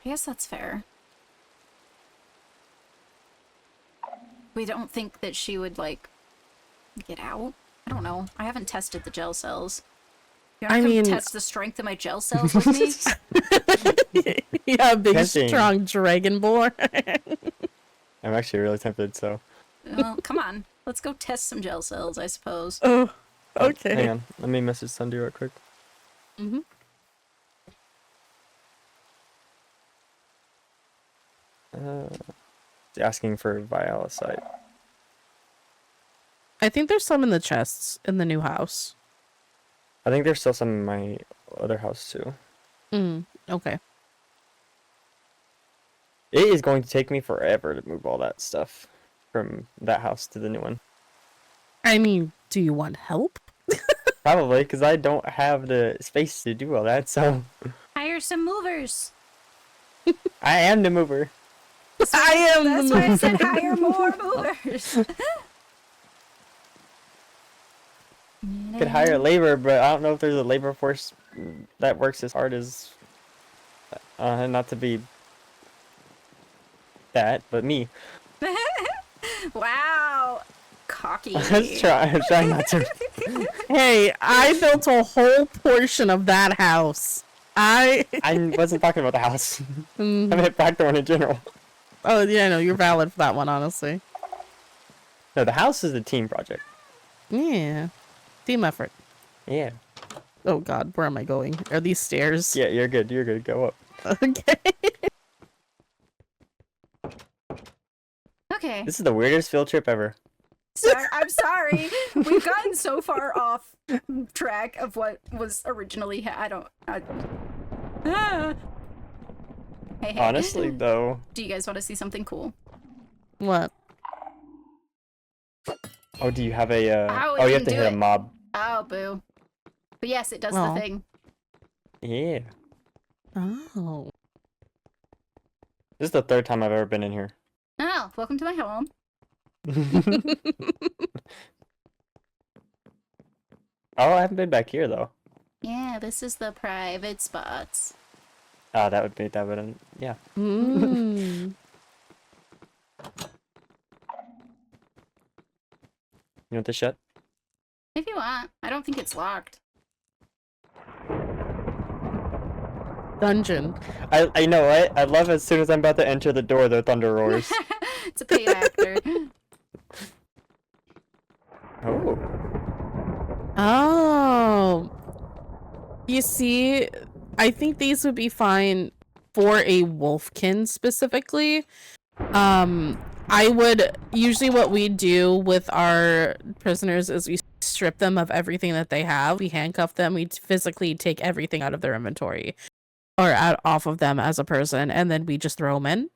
guess that's fair. We don't think that she would, like, get out I don't know. I haven't tested the gel cells. You I wanna come mean- test the strength of my gel cells with me? Yeah, big Tempting. strong dragonborn. I'm actually really tempted, so. Well, come on. Let's go test some gel cells, I suppose. Oh, Oh, okay. hang on. Let me message Sunday real quick. Mm-hmm. Asking for Vialicite. I think there's some in the chests in the new house. I think there's still some in my other house too. Okay. It is going to take me forever to move all that stuff from that house to the new one. I mean, do you want help? Probably, because I don't have the space to do all that, so Hire some movers. I am the mover. I am That's the why I mover. said hire more movers. Could hire labor, but I don't know if there's a labor force that works as hard as not to be that, but me. Wow. Cocky. I'm trying not to. Hey, I built a whole portion of that house. I wasn't talking about the house. I meant Blackthorn in general. Oh, yeah, no, you're valid for that one, honestly. No, the house is a team project. Yeah. Team effort. Yeah. Oh, God, where am I going? Are these stairs? Yeah, you're good. You're good. Go up. Okay. Okay. This is the weirdest field trip ever. I'm sorry. We've gotten so far off track of what was originally. Ah. Hey. Honestly, though. Do you guys want to see something cool? What? Oh, do you have a? Oh, Oh, it you have to didn't hit do a it. mob. Oh, boo. But yes, it does Oh. the thing. Yeah. Oh. This is the third time I've ever been in here. Oh, welcome to my home. Oh, I haven't been back here though. Yeah, this is the private spots. Oh, that would yeah. Mm. You want this shut? If you want. I don't think it's locked. Dungeon. I know what? I love as soon as I'm about to enter the door, the thunder roars. It's a paid actor. Oh. Oh. You see, I think these would be fine for a Wolfkin specifically. I would usually what we do with our prisoners is we strip them of everything that they have. We handcuff them. We physically take everything out of their inventory or off of them as a person, and then we just throw them in.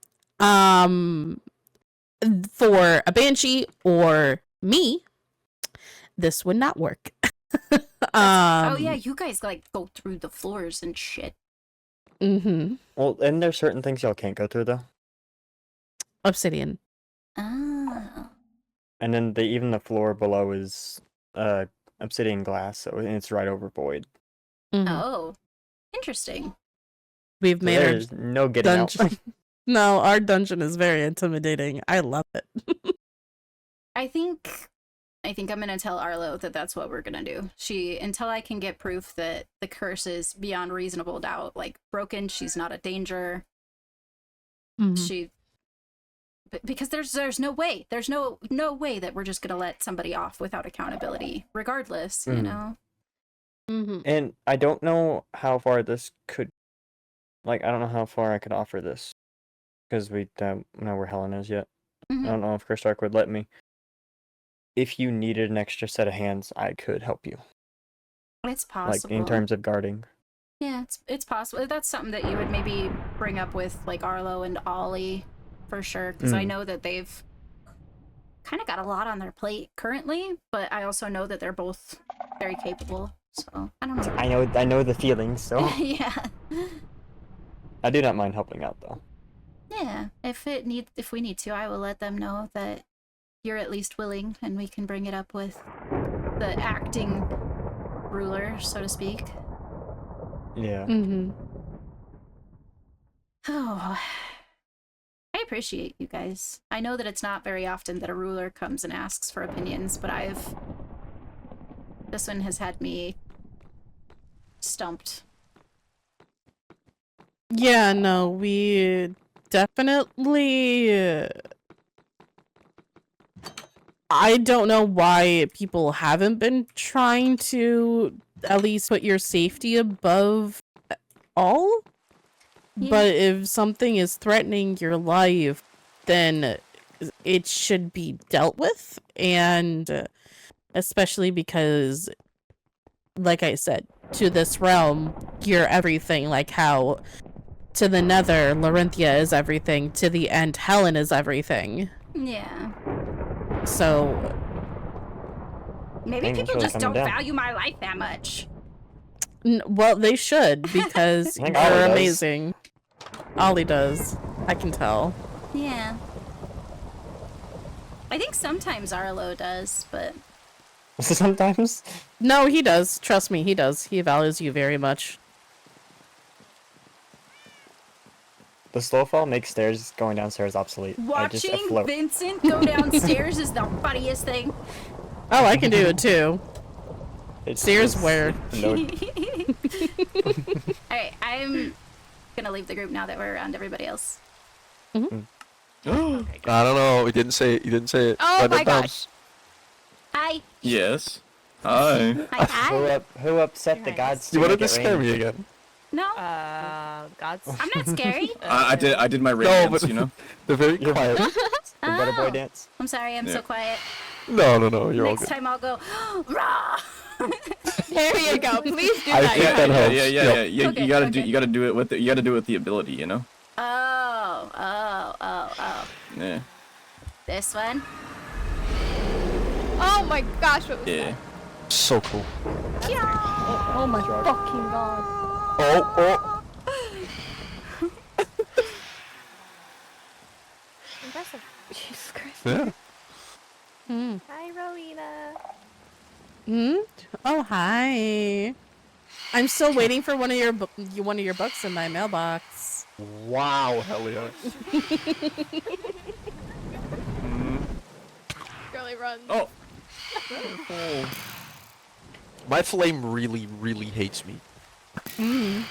For a banshee or me, this would not work. Oh yeah, you guys like go through the floors and shit. Mm-hmm. Well, and there's certain things y'all can't go through though. Obsidian. Oh. And then even the floor below is obsidian glass, so it's right over void. Mhm. Oh. Interesting. We've So made our there's no getting out. dungeon. No, our dungeon is very intimidating. I love it. I think I'm gonna tell Arlo that that's what we're gonna do. Until I can get proof that the curse is beyond reasonable doubt, like broken, she's not a danger. Mhm. Because there's no way that we're just gonna let somebody off without accountability, regardless, you know. Mm-hmm. And I don't know how far this could, I don't know how far I could offer this, because we don't know where Helen is yet. Mhm. I don't know if Christark would let me. If you needed an extra set of hands, I could help you. It's possible. Like in terms of guarding. Yeah, it's possible. That's something that you would maybe bring up with like Arlo and Ollie for sure, because I know that they've kind of got a lot on their plate currently, but I also know that they're both very capable. So I don't know. I know the feelings, so Yeah. I do not mind helping out though. Yeah. If we need to, I will let them know that you're at least willing, and we can bring it up with the acting ruler, so to speak. Yeah. Mm-hmm. Oh, I appreciate you guys. I know that it's not very often that a ruler comes and asks for opinions, but I've This one has had me stumped. Yeah, no, we definitely. I don't know why people haven't been trying to at least put your safety above all. Yeah. But if something is threatening your life, then it should be dealt with. And especially because, like I said, to this realm, you're everything. Like how to the Nether, Larenthia is everything. To the end, Helen is everything. Yeah. So Maybe Dang, that's people really just coming don't down. value my life that much. well, they should, because I think you're Ollie does. amazing. Ollie does. I can tell. Yeah. I think sometimes Arlo does, but Sometimes. No, he does. Trust me, he does. He values you very much. The slow fall makes stairs going downstairs obsolete. I just watching afloat. Vincent go downstairs is the funniest thing. Oh, I can do it too. It's Stairs where? No, Alright, I'm gonna leave the group now that we're around everybody else. I don't know. He didn't say it. He didn't say it. Oh Write my it down. gosh. Hi. Yes. Hi. Hi. who upset the gods? You to wanted make to it scare rain? me again. No, Gods. I'm not scary. I did my No, radiance, but you know. they're very quiet. The better boy Oh. dance. I'm sorry, I'm so Yeah. quiet. No, you're all Next good. time I'll go, rah! There you go. Please do I that. think Your that Highness. helps. Yeah. Okay, You gotta okay. do it with the ability, you know. Oh. Yeah. This one? Oh my gosh, what was Yeah. So cool. Oh my fucking god. Oh. impressive? Jesus Christ. Yeah. Hmm. Hi, Rowena. Hmm? Oh, hi. I'm still waiting for one of your books in my mailbox. Wow, hell yeah. Girly run. Oh. My flame really hates me. Hmm.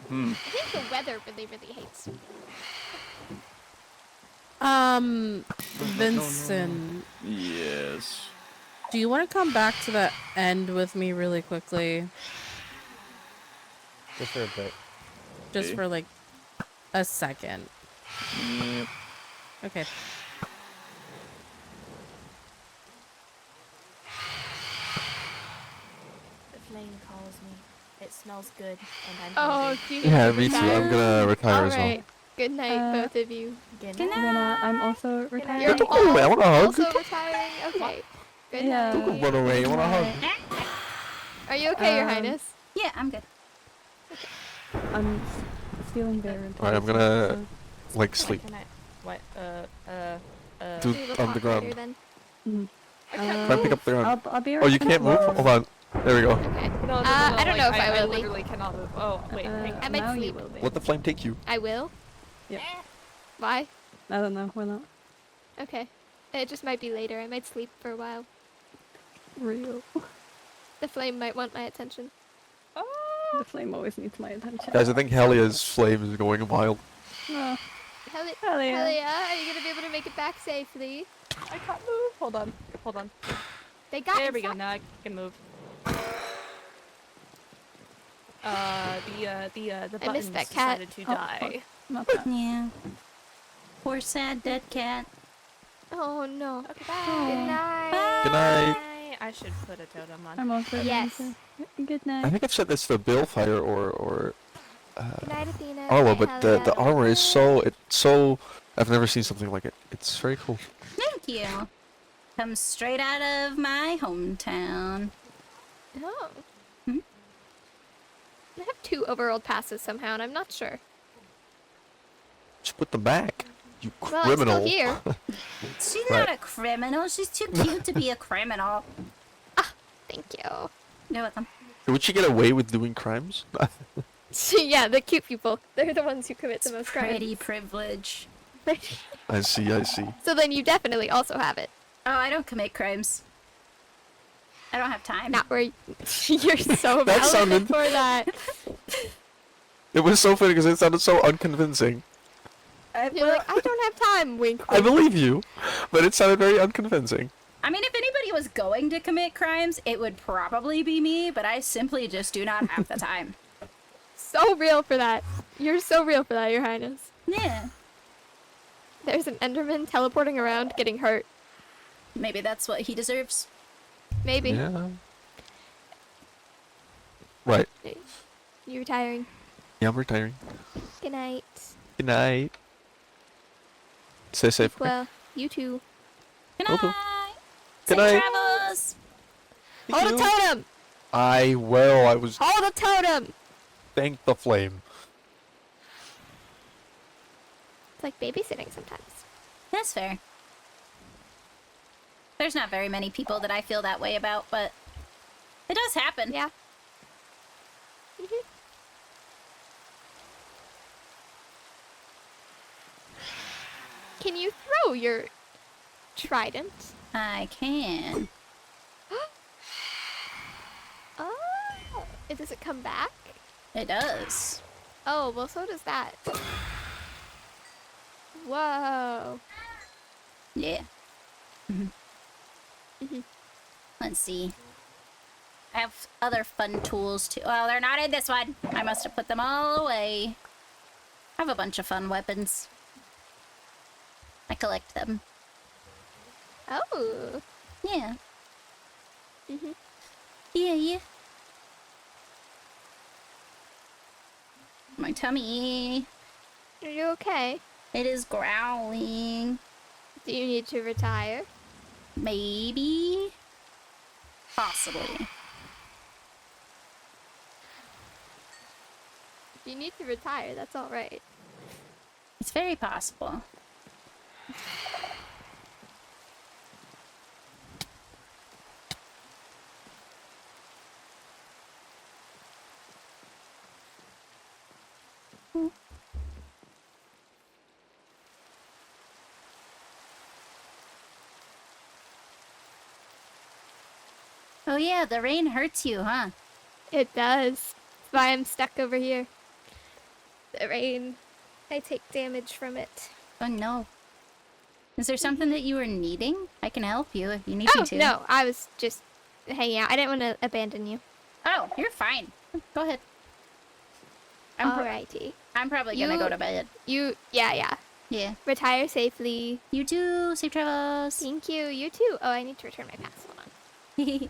I think the weather really hates. Vincent, Yes. do you want to come back to the end with me really quickly? Just for a bit. Just Okay. for like a second. Yep. Okay. The flame calls me. It smells good, and I'm Oh, hungry. do you Yeah, need to me too. retire? I'm gonna retire as well. Alright. Good night, both of you. Good Good night. night. I'm also retiring. You're Don't go away, I want a hug. also retiring? Okay. Good Yeah. night. Don't run away. I want a hug. Are you okay, Your Highness? Yeah, I'm good. I'm feeling very Alright, I'm gonna like sleep. Can I? What? Do We will on the talk later ground. then. Try and pick up the ground. I'll be right Oh, you can't move? back. Hold on. There we go. Okay. No, I don't know if I will be. literally cannot move. Oh, wait. hang on. I might now you sleep. will be. Let the flame take you. I will? Yep. Why? I don't know. Why not? Okay. It just might be later. I might sleep for a while. Real. The flame might want my attention. The flame always needs my attention. Guys, I think Helia's flame is going wild. Oh, Hell hell yeah. yeah. Are you gonna be able to make it back safely? I can't move. Hold on. They got There we go. inside. Now I can move. The I buttons missed that cat. decided to Oh, die. Not that. Yeah. Poor sad dead cat. Oh no. Okay, bye. Good night. Good night. I should put a totem on. I'm also going Yes. to. Good I night. think I've said this to Balefire or Good night, Athena. Arlo, Good but night, the Helios. armor is so I've never seen something like it. It's very cool. Thank you. Comes straight out of my hometown. Oh. Hmm? I have 2 overworld passes somehow, and I'm not sure. Just put them back. You Well, criminal. I'm still here. She's not a criminal. She's too cute to be a criminal. Thank you. You're welcome. Would she get away with doing crimes? Yeah, the cute people. They're the ones who commit the most crimes. Pretty privilege. I see. So then you definitely also have it. Oh, I don't commit crimes. I don't have time. Not where you're so That relevant sounded- for that. It was so funny because it sounded so unconvincing. You're like, I don't have time, wink. I believe you, but it sounded very unconvincing. I mean, if anybody was going to commit crimes, it would probably be me, but I simply just do not have the time. So real for that. You're so real for that, Your Highness. Yeah. There's an Enderman teleporting around getting hurt. Maybe that's what he deserves. Maybe. Yeah. Right. You retiring. Yeah, I'm retiring. Good night. Good night. Stay safe. Sleep well. You too. Good Will do. night. Good Safe night. travels. Hold a totem! I will. I was. Hold a totem! Thank the flame. It's like babysitting sometimes. That's fair. There's not very many people that I feel that way about, but it does happen. Yeah. Can you throw your trident? I can. Oh, does it come back? It does. Oh, well, so does that. Whoa. Yeah. Let's see. I have other fun tools too. Well, they're not in this one. I must have put them all away. I have a bunch of fun weapons. I collect them. Oh. Yeah. Yeah. My tummy. Are you okay? It is growling. Do you need to retire? Maybe. Possibly. If you need to retire, that's alright. It's very possible. Oh yeah, the rain hurts you, huh? It does. That's why I'm stuck over here. The rain. I take damage from it. Oh no. Is there something that you were needing? I can help you if you need Oh, me to. no. I was just hanging out. I didn't want to abandon you. Oh, you're fine. Go ahead. Alrighty. I'm probably gonna go to bed. Yeah. Yeah. Retire safely. You too. Safe travels. Thank you. You too. Oh, I need to return my pass. Hold on.